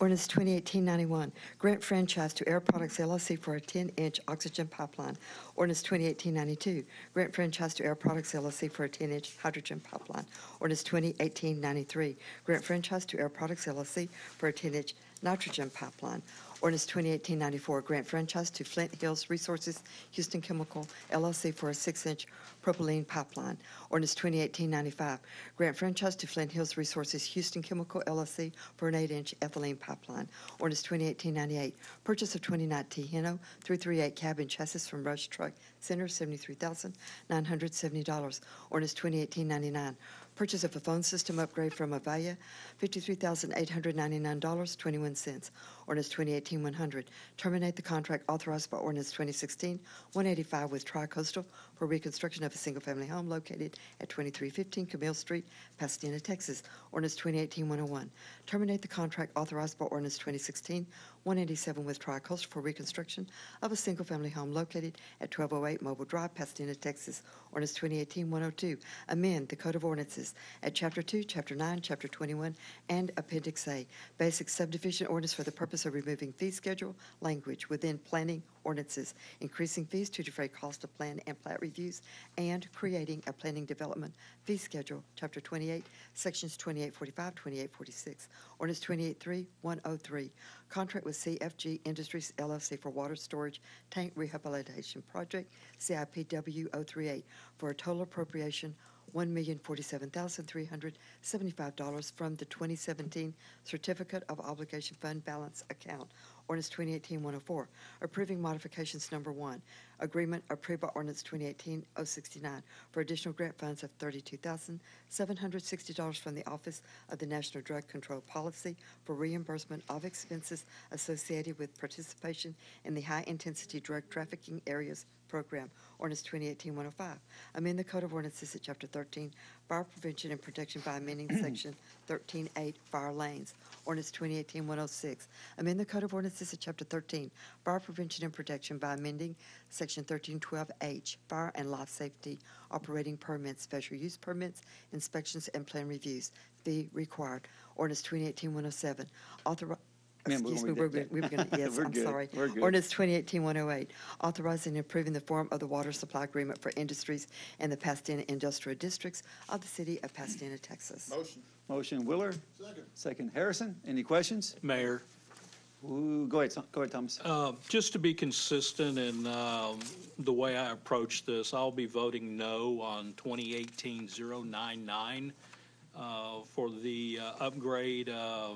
Ordinance 2018-91, grant franchise to Air Products LLC for a 10-inch oxygen pipeline. Ordinance 2018-92, grant franchise to Air Products LLC for a 10-inch hydrogen pipeline. Ordinance 2018-93, grant franchise to Air Products LLC for a 10-inch nitrogen pipeline. Ordinance 2018-94, grant franchise to Flint Hills Resources Houston Chemical LLC for a 6-inch propylene pipeline. Ordinance 2018-95, grant franchise to Flint Hills Resources Houston Chemical LLC for an 8-inch ethylene pipeline. Ordinance 2018-98, purchase of 29 Hino 338 cab and chassis from Rush Truck Center, $73,970. Ordinance 2018-99, Purchase of a phone system upgrade from Avaya, $53,899.21. Ordinance 2018-100, terminate the contract authorized by Ordinance 2016-185 with Tri-Coastal for reconstruction of a single-family home located at 2315 Camille Street, Pasadena, Texas. Ordinance 2018-101, terminate the contract authorized by Ordinance 2016-187 with Tri-Coastal for reconstruction of a single-family home located at 1208 Mobile Drive, Pasadena, Texas. Ordinance 2018-102, amend the Code of Ordinances at Chapter 2, Chapter 9, Chapter 21, and Appendix A, Basic Subdivision Ordinance for the purpose of removing fee schedule language within planning ordinances, increasing fees to defray cost of plan and plat reviews, and creating a planning development fee schedule, Chapter 28, Sections 2845, 2846. Ordinance 28-103, contract with CFG Industries LLC for water storage tank rehabilitation project, CIPW 038, for a total appropriation $1,047,375 from the 2017 Certificate of Obligation Fund Balance Account. Ordinance 2018-104, approving modifications number 1, agreement approved by Ordinance 2018-069 for additional grant funds of $32,760 from the Office of the National Drug Control Policy for reimbursement of expenses associated with participation in the High-Intensity Drug Trafficking Areas Program. Ordinance 2018-105, amend the Code of Ordinances at Chapter 13, Fire Prevention and Protection by amending Section 13.8, Fire Lanes. Ordinance 2018-106, amend the Code of Ordinances at Chapter 13, Fire Prevention and Protection by amending Section 13.12H, Fire and Life Safety Operating Permits, Special Use Permits, Inspections, and Plan Reviews. Fee required. Ordinance 2018-107, Excuse me, we were going to, yes, We're I'm good. sorry. We're good. Ordinance 2018-108, authorizing and approving the form of the water supply agreement for industries in the Pasadena Industrial Districts of the city of Pasadena, Texas. Motion. Motion Willer, Second. second Harrison. Any questions? Mayor, Ooh, go ahead, Thomas. just to be consistent in the way I approach this, I'll be voting no on 2018-099 for the upgrade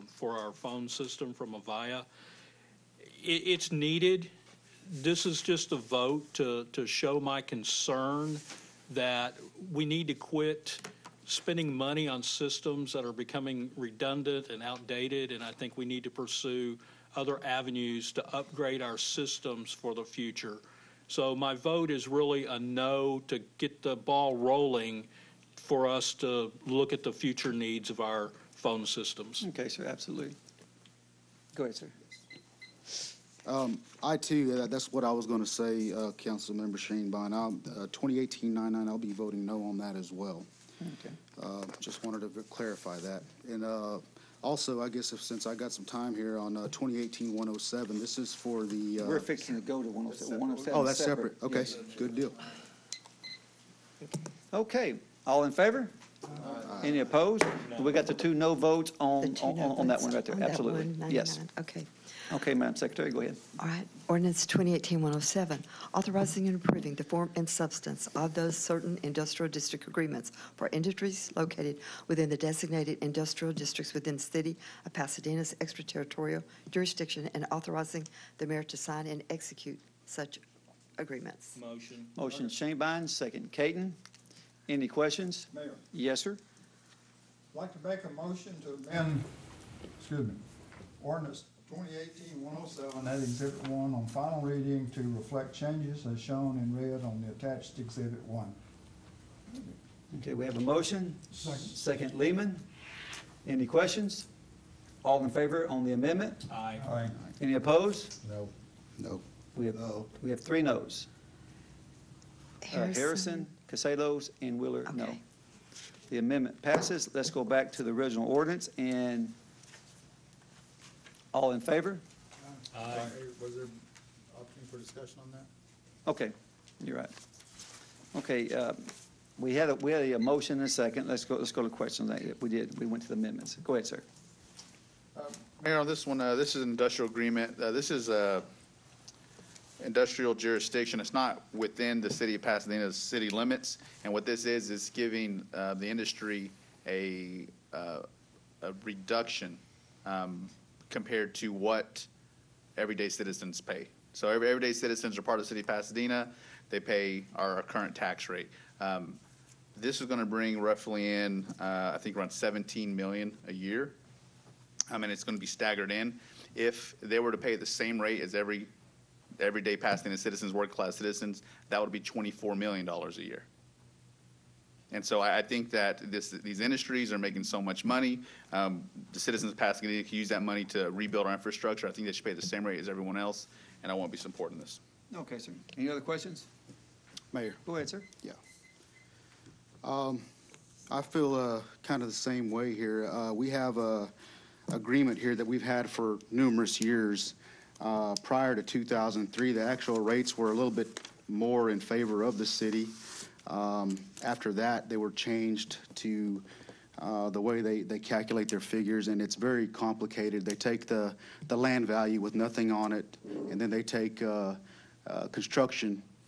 for our phone system from Avaya. It's needed. This is just a vote to show my concern that we need to quit spending money on systems that are becoming redundant and outdated, and I think we need to pursue other avenues to upgrade our systems for the future. So my vote is really a no to get the ball rolling for us to look at the future needs of our phone systems. Okay, sir, absolutely. Go ahead, sir. I too, that's what I was going to say, Councilmember Shane Bond. 2018-99, I'll be voting no on that as well. Okay. Just wanted to clarify that. And also, I guess since I got some time here on 2018-107, this is for the. We're fixing to go to 107. 107 Oh, that's separate. Okay, Yes. good deal. Okay, all in favor? Any opposed? We got the two no votes The on two no on that votes one right there. on that Absolutely. one, Yes. 99. Okay. Okay, Madam Secretary, go ahead. All right. Ordinance 2018-107, authorizing and approving the form and substance of those certain industrial district agreements for industries located within the designated industrial districts within the city of Pasadena's extraterritorial jurisdiction, and authorizing the mayor to sign and execute such agreements. Motion. Motion Shane Bond, second Caton. Any questions? Mayor, Yes, sir. I'd like to make a motion to amend, ordinance 2018-107, that Exhibit 1 on final reading to reflect changes as shown in red on the attached Exhibit 1. Okay, we have a motion. Second. Second Lehman. Any questions? All in favor on the amendment? Aye. Aye. Any opposed? No. No. We have three noes. Harrison, Castelos, and Wheeler, no. Okay. The amendment passes. Let's go back to the original ordinance, and all in favor? Was there opportunity for discussion on that? Okay, you're right. Okay, we had a motion and a second. Let's go to questions. We went to the amendments. Go ahead, sir. Mayor, on this one, this is an industrial agreement. This is a industrial jurisdiction. It's not within the city of Pasadena's city limits. And what this is giving the industry a reduction compared to what everyday citizens pay. So everyday citizens are part of the city of Pasadena. They pay our current tax rate. This is going to bring roughly in, I think, around 17 million a year. And it's going to be staggered in. If they were to pay the same rate as everyday Pasadena citizens, working-class citizens, that would be $24 million a year. And so I think that these industries are making so much money. The citizens of Pasadena can use that money to rebuild our infrastructure. I think they should pay the same rate as everyone else, and I won't be supporting this. Okay, sir. Any other questions? Mayor. Go ahead, sir. Yeah. I feel kind of the same way here. We have a agreement here that we've had for numerous years. Prior to 2003, the actual rates were a little bit more in favor of the city. After that, they were changed to the way they calculate their figures, and it's very complicated. They take the land value with nothing on it, and then they take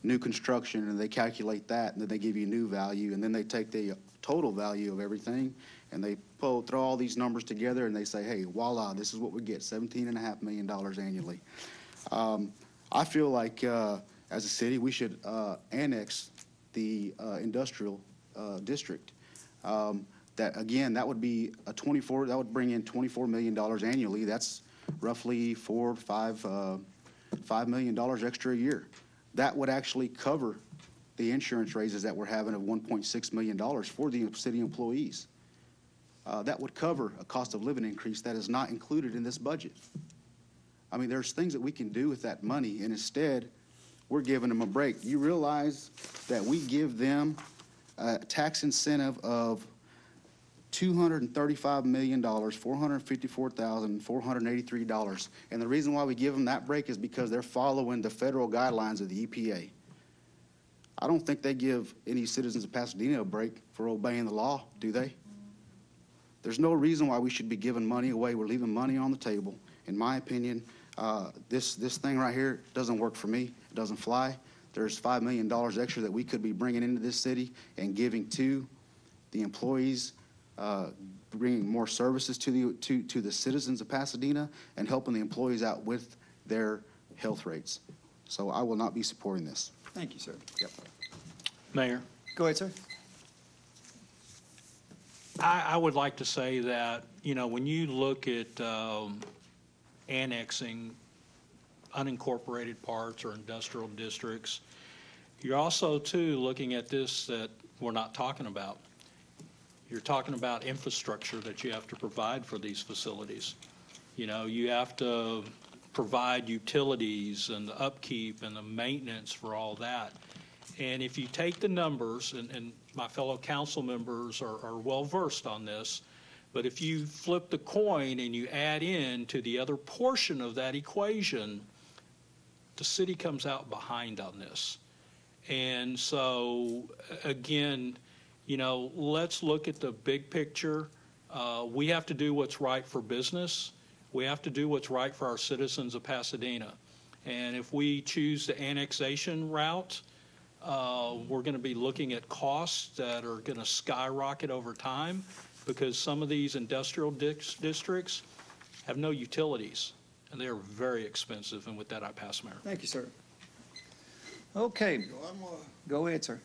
new construction, and they calculate that, and then they give you new value, and then they take the total value of everything, and they throw all these numbers together, and they say, hey, voila, this is what we get, $17.5 million annually. I feel like as a city, we should annex the industrial district. That would be that would bring in $24 million annually. That's roughly $5 million extra a year. That would actually cover the insurance raises that we're having of $1.6 million for the city employees. That would cover a cost of living increase that is not included in this budget. I mean, there's things that we can do with that money, and instead, we're giving them a break. You realize that we give them a tax incentive of $235 million, $454,483. And the reason why we give them that break is because they're following the federal guidelines of the EPA. I don't think they give any citizens of Pasadena a break for obeying the law, do they? There's no reason why we should be giving money away. We're leaving money on the table. In my opinion, this thing right here doesn't work for me. It doesn't fly. There's $5 million extra that we could be bringing into this city and giving to the employees, bringing more services to the citizens of Pasadena, and helping the employees out with their health rates. So I will not be supporting this. Thank you, sir. Yep. Mayor, Go ahead, sir. I would like to say that, when you look at annexing unincorporated parts or industrial districts, you're also, too, looking at this that we're not talking about. You're talking about infrastructure that you have to provide for these facilities. You have to provide utilities and the upkeep and the maintenance for all that. And if you take the numbers, and my fellow council members are well-versed on this, but if you flip the coin and you add in to the other portion of that equation, the city comes out behind on this. And so, again, let's look at the big picture. We have to do what's right for business. We have to do what's right for our citizens of Pasadena. And if we choose the annexation route, we're going to be looking at costs that are going to skyrocket over time because some of these industrial districts have no utilities, and they are very expensive. And with that, I pass, Mayor. Thank you, sir. Okay. One more. Go ahead, sir.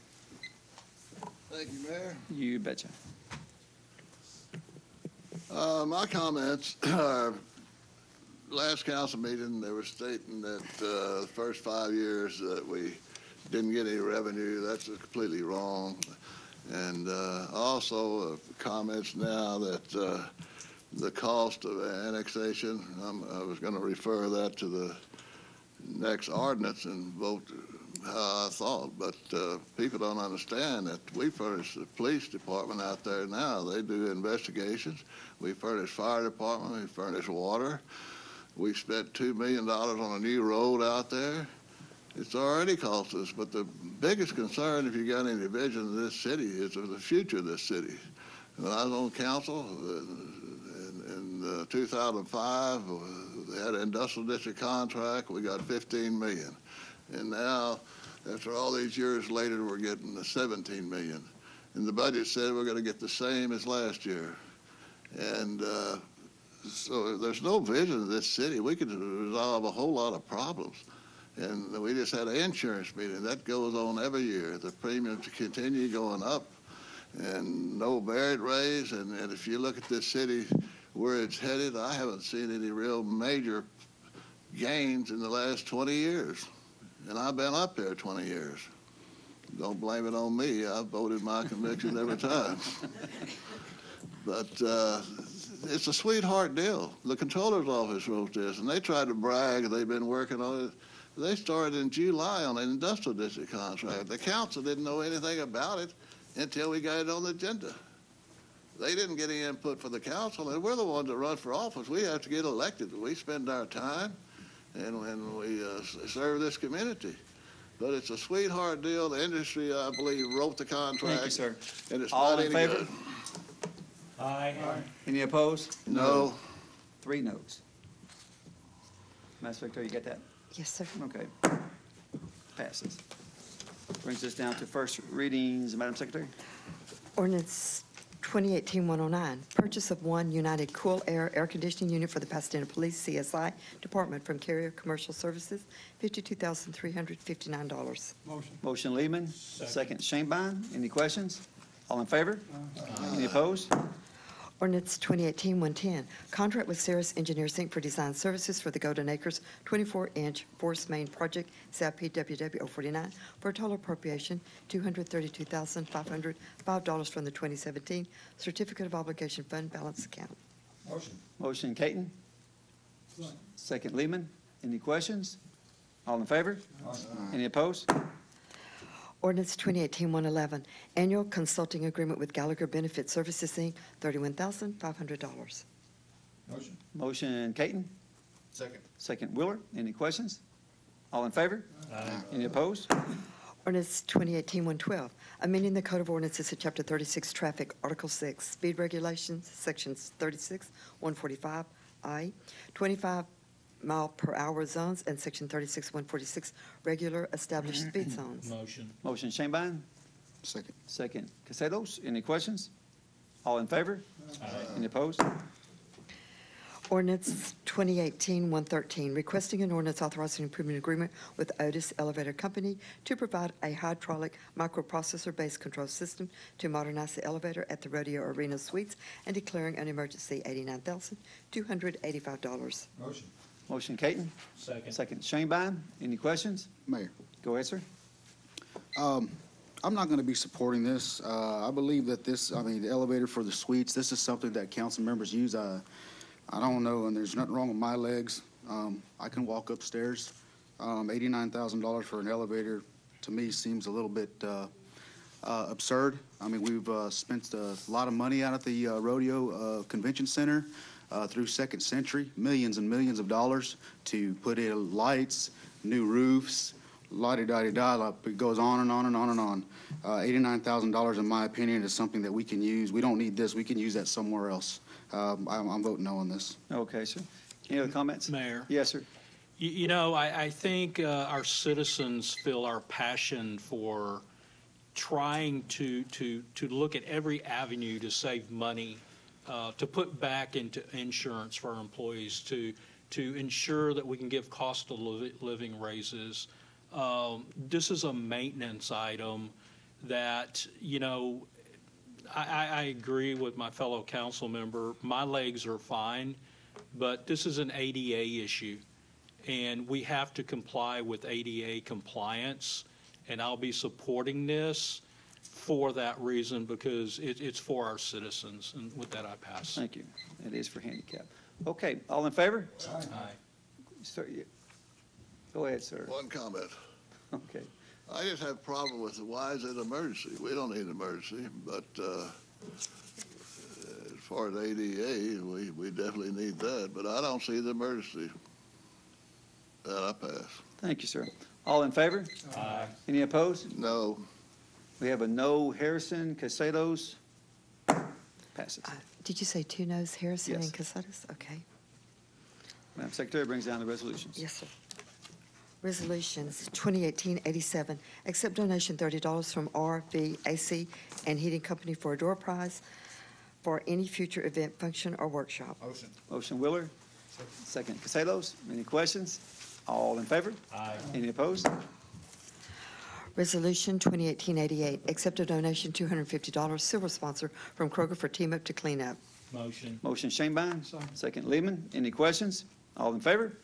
Thank you, Mayor. You betcha. My comments are, last council meeting, they were stating that the first 5 years that we didn't get any revenue. That's completely wrong. And also comments now that the cost of annexation, I was going to refer that to the next ordinance and vote how I thought, but people don't understand that we furnish the police department out there now. They do investigations. We furnish fire department. We furnish water. We spent $2 million on a new road out there. It's already cost us, but the biggest concern, if you got any vision of this city, is of the future of this city. When I was on council in 2005, they had an industrial district contract. We got $15 million. And now, after all these years later, we're getting the $17 million. And the budget said we're going to get the same as last year. And so there's no vision of this city. We could resolve a whole lot of problems. And we just had an insurance meeting. That goes on every year. The premiums continue going up. and no merit raise. And if you look at this city where it's headed, I haven't seen any real major gains in the last 20 years. And I've been up there 20 years. Don't blame it on me. I've voted my convictions every time. But it's a sweetheart deal. The controller's office wrote this, and they tried to brag they've been working on it. They started in July on an industrial district contract. The council didn't know anything about it until we got it on the agenda. They didn't get any input for the council, and we're the ones that run for office. We have to get elected. We spend our time, and we serve this community. But it's a sweetheart deal. The industry, I believe, wrote the contract. Thank you, sir. And it's All not in any favor? good. Aye. Any opposed? No. 3 noes. Madam Secretary, you got that? Yes, sir. Okay. Passes. Brings us down to first readings, Madam Secretary. Ordinance 2018-109, purchase of one United Cool Air conditioning unit for the Pasadena Police CSI Department from Carrier Commercial Services, $52,359. Motion Lehman, second Shanebine. Any questions? All in favor? Any opposed? Ordinance 2018-110, contract with Ceres Engineers Inc. for design services for the Golden Acres 24-inch force main project, CIP WW 049, for a total appropriation $232,505 from the 2017 Certificate of Obligation Fund Balance Account. Motion Caton, second Lehman. Any questions? All in favor? Any opposed? Ordinance 2018-111, annual consulting agreement with Gallagher Benefit Services, Inc., $31,500. Motion Caton, Second. second Wheeler. Any questions? All in favor? Any opposed? Ordinance 2018-112, amending the Code of Ordinances at Chapter 36, Traffic, Article 6, Speed Regulations, Sections 36, 145I, 25-mile-per-hour zones, and Section 36, 146, regular established speed zones. Motion Shanebine, Second. second Castelos. Any questions? All in favor? Any opposed? Ordinance 2018-113, requesting an ordinance authorizing improvement agreement with Otis Elevator Company to provide a hydraulic microprocessor-based control system to modernize the elevator at the Rodeo Arena Suites and declaring an emergency, $89,285. Motion Caton, second Shanebine. Any questions? Mayor. Go ahead, sir. I'm not going to be supporting this. I believe that the elevator for the suites, this is something that council members use. I don't know, and there's nothing wrong with my legs. I can walk upstairs. $89,000 for an elevator, to me, seems a little bit absurd. I mean, we've spent a lot of money out at the Rodeo Convention Center through Second Century, millions and millions of dollars to put in lights, new roofs, la-di-da-di-da, it goes on and on and on and on. $89,000, in my opinion, is something that we can use. We don't need this. We can use that somewhere else. I'm voting no on this. Okay, sir. Any other comments? Mayor. Yes, sir. You know, I think our citizens feel our passion for trying to look at every avenue to save money, to put back into insurance for our employees, to ensure that we can give cost of living raises. This is a maintenance item that, you know, I agree with my fellow council member. My legs are fine, but this is an ADA issue, and we have to comply with ADA compliance, and I'll be supporting this for that reason because it's for our citizens, and with that I pass. Thank you. It is for handicap. Okay, all in favor? Aye. Sir, go ahead, sir. One comment. Okay. I just have a problem with why is it emergency? We don't need an emergency, but as far as ADA, we definitely need that, but I don't see the emergency. That I pass. Thank you, sir. All in favor? Aye. Any opposed? No. We have a no. Harrison, Castelos. Passes. Did you say 2 noes, Harrison Yes. and Casadas? Okay. Madam Secretary brings down the resolutions. Yes, sir. Resolutions 2018-87, accept donation $30 from RVAC and Heating Company for a door prize for any future event, function, or workshop. Motion Wheeler. Second Castelos. Any questions? All in favor? Aye. Any opposed? Resolution 2018-88, accept a donation $250 silver sponsor from Kroger for Team Up to Clean Up. Motion. Motion Shanebine, second Lehman. Any questions? All in favor?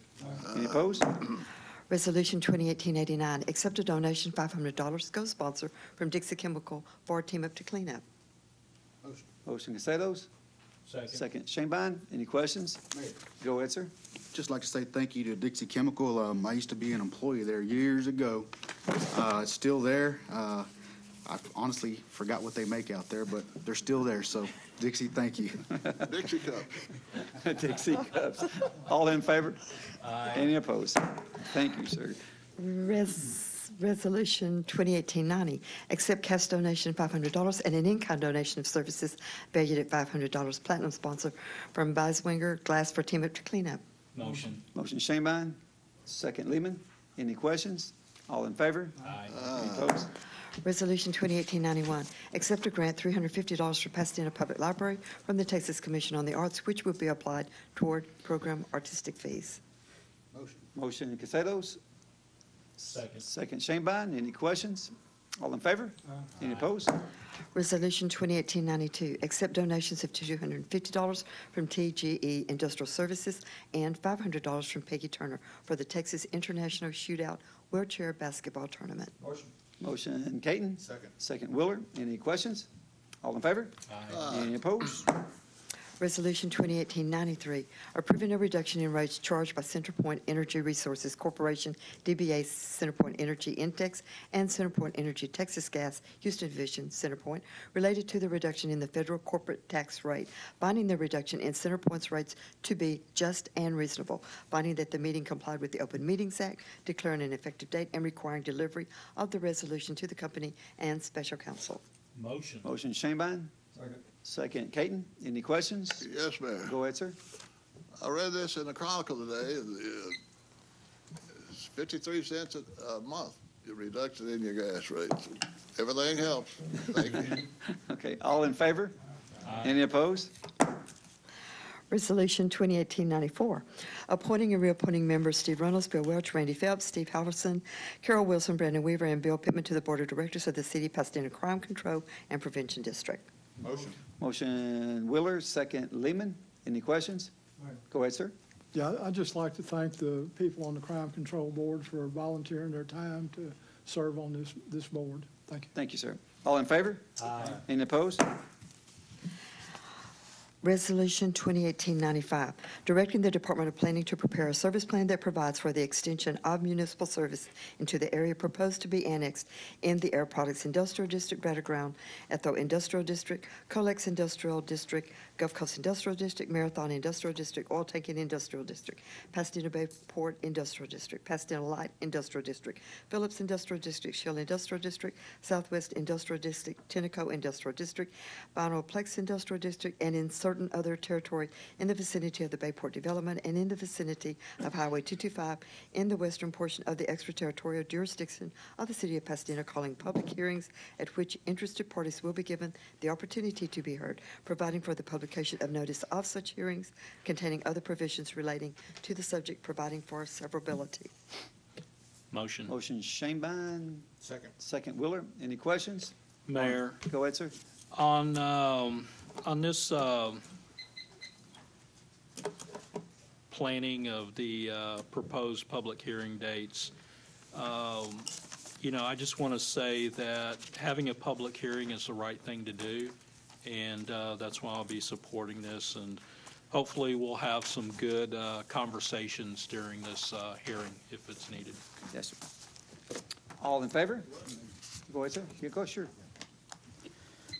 Any opposed? Resolution 2018-89, accept a donation $500 co-sponsor from Dixie Chemical for Team Up to Clean Up. Motion Castelos, second Shanebine. Any questions? Go ahead, sir. Just like to say thank you to Dixie Chemical. I used to be an employee there years ago. It's still there. I honestly forgot what they make out there, but they're still there. So, Dixie, thank you. Dixie Cups. Dixie Cups. All in favor? Any opposed? Thank you, sir. Resolution 2018-90, accept cash donation $500 and an in-kind donation of services valued at $500. Platinum sponsor from Beiswinger Glass for Team Up to Clean Up. Motion. Motion Shanebine, second Lehman. Any questions? All in favor? Any opposed? Resolution 2018-91, accept a grant $350 for Pasadena Public Library from the Texas Commission on the Arts, which will be applied toward program artistic fees. Motion Castelos, Second. second Shanebine. Any questions? All in favor? Any opposed? Resolution 2018-92, accept donations of $250 from TGE Industrial Services and $500 from Peggy Turner for the Texas International Shootout Wheelchair Basketball Tournament. Motion Caton, second Willer. Any questions? All in favor? Any opposed? Resolution 2018-93, approving a reduction in rates charged by CenterPoint Energy Resources Corporation, DBA CenterPoint Energy Intex, and CenterPoint Energy Texas Gas Houston Division CenterPoint, related to the reduction in the federal corporate tax rate, finding the reduction in CenterPoint's rates to be just and reasonable, finding that the meeting complied with the Open Meetings Act, declaring an effective date, and requiring delivery of the resolution to the company and special counsel. Motion. Motion Shanebine, second Caton. Any questions? Yes, Mayor. Go ahead, sir. I read this in the Chronicle today. It's 53 cents a month, your reduction in your gas rates. Everything helps. Thank you. Okay, all in favor? Any opposed? Resolution 2018-94, appointing and reappointing members Steve Reynolds, Bill Welch, Randy Phelps, Steve Halverson, Carol Wilson, Brandon Weaver, and Bill Pittman to the Board of Directors of the City of Pasadena Crime Control and Prevention District. Motion Willer, second Lehman. Any questions? Go ahead, sir. Yeah, I'd just like to thank the people on the Crime Control Board for volunteering their time to serve on this board. Thank you. Thank you, sir. All in favor? Any opposed? Resolution 2018-95, directing the Department of Planning to prepare a service plan that provides for the extension of municipal service into the area proposed to be annexed in the Air Products Industrial District Battleground, Ethel Industrial District, Colex Industrial District, Gulf Coast Industrial District, Marathon Industrial District, Oil Tanking Industrial District, Pasadena Bayport Industrial District, Pasadena Light Industrial District, Phillips Industrial District, Shell Industrial District, Southwest Industrial District, Tenneco Industrial District, Vinylplex Industrial District, and in certain other territory in the vicinity of the Bayport development and in the vicinity of Highway 225 in the western portion of the extraterritorial jurisdiction of the City of Pasadena, calling public hearings at which interested parties will be given the opportunity to be heard, providing for the publication of notice of such hearings, containing other provisions relating to the subject, providing for severability. Motion. Motion Shanebine, second Willer. Any questions? Mayor, Go ahead, sir. on this planning of the proposed public hearing dates, I just want to say that having a public hearing is the right thing to do, and that's why I'll be supporting this, and hopefully we'll have some good conversations during this hearing if it's needed. Yes, sir. All in favor? Go ahead, sir. You go, sure.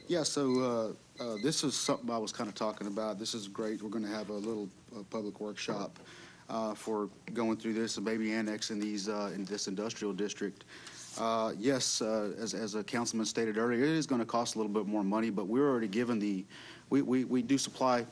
Yeah, so this is something I was kind of talking about. This is great. We're going to have a little public workshop for going through this and maybe annexing these in this industrial district. Yes, as a councilman stated earlier, it is going to cost a little bit more money, but we're already given we do supply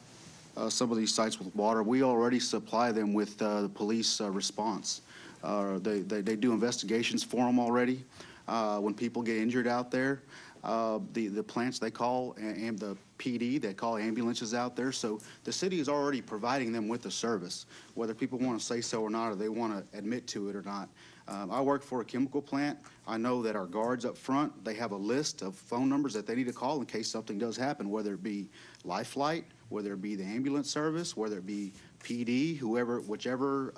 some of these sites with water. We already supply them with the police response. They do investigations for them already. When people get injured out there, the plants they call, and the PD, they call ambulances out there. So the city is already providing them with the service, whether people want to say so or not, or they want to admit to it or not. I work for a chemical plant. I know that our guards up front, they have a list of phone numbers that they need to call in case something does happen, whether it be Life Flight, whether it be the ambulance service, whether it be PD, whichever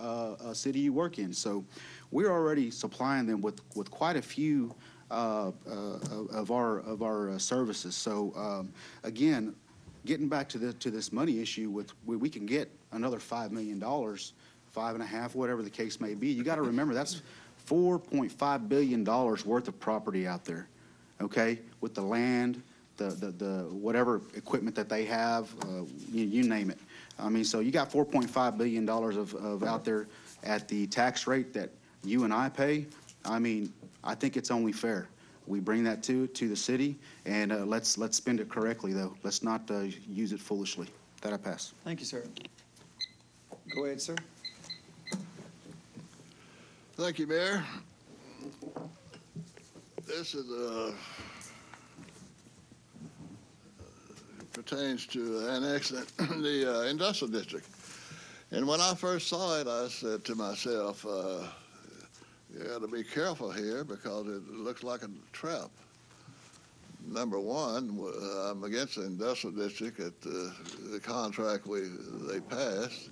city you work in. So we're already supplying them with quite a few of our services. So again, getting back to this money issue, we can get another $5 million, 5.5, whatever the case may be. You got to remember that's $4.5 billion worth of property out there, okay, with the land, the whatever equipment that they have, you name it. I mean, so you got $4.5 billion of out there at the tax rate that you and I pay. I mean, I think it's only fair. We bring that to the city, and let's spend it correctly, though. Let's not use it foolishly. That I pass. Thank you, sir. Go ahead, sir. Thank you, Mayor. This is pertains to annexing the industrial district. And when I first saw it, I said to myself, you got to be careful here because it looks like a trap. Number one, I'm against the industrial district at the contract they passed.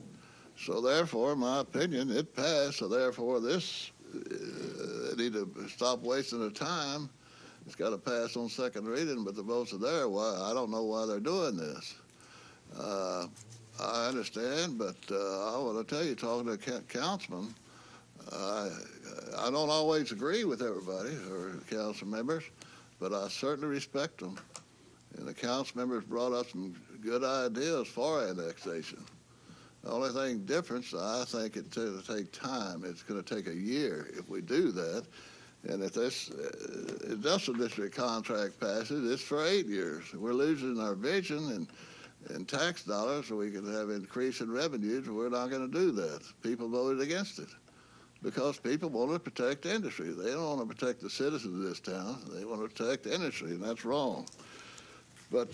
So therefore, in my opinion, it passed. So therefore, this they need to stop wasting their time. It's got to pass on second reading, but the votes are there. Why? I don't know why they're doing this. I understand, but I want to tell you, talking to a councilman, I don't always agree with everybody or council members, but I certainly respect them. And the council members brought up some good ideas for annexation. The only thing difference, I think it's going to take time. It's going to take a year if we do that. And if this industrial district contract passes, it's for 8 years. We're losing our vision and tax dollars so we can have increase in revenues, and we're not going to do that. People voted against it because people want to protect industry. They don't want to protect the citizens of this town. They want to protect industry, and that's wrong. But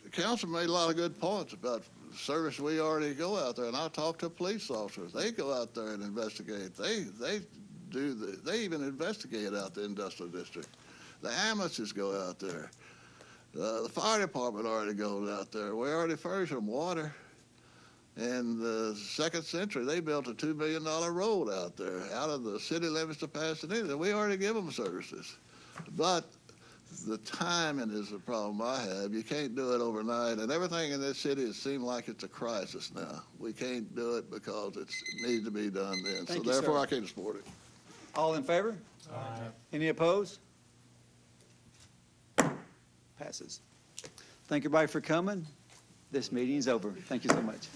the council made a lot of good points about service. We already go out there, and I talk to police officers. They go out there and investigate. They even investigate out the industrial district. The ambulances go out there. The fire department already goes out there. We already furnish them water. And the Second Century, they built a $2 billion road out there, out of the city limits of Pasadena. We already give them services. But the timing is the problem I have. You can't do it overnight. And everything in this city, it seems like it's a crisis now. We can't do it because it needs to be done then. Thank so you, therefore, sir. I can't support it. All in favor? Aye. Any opposed? Passes. Thank you, everybody, for coming. This meeting is over. Thank you so much.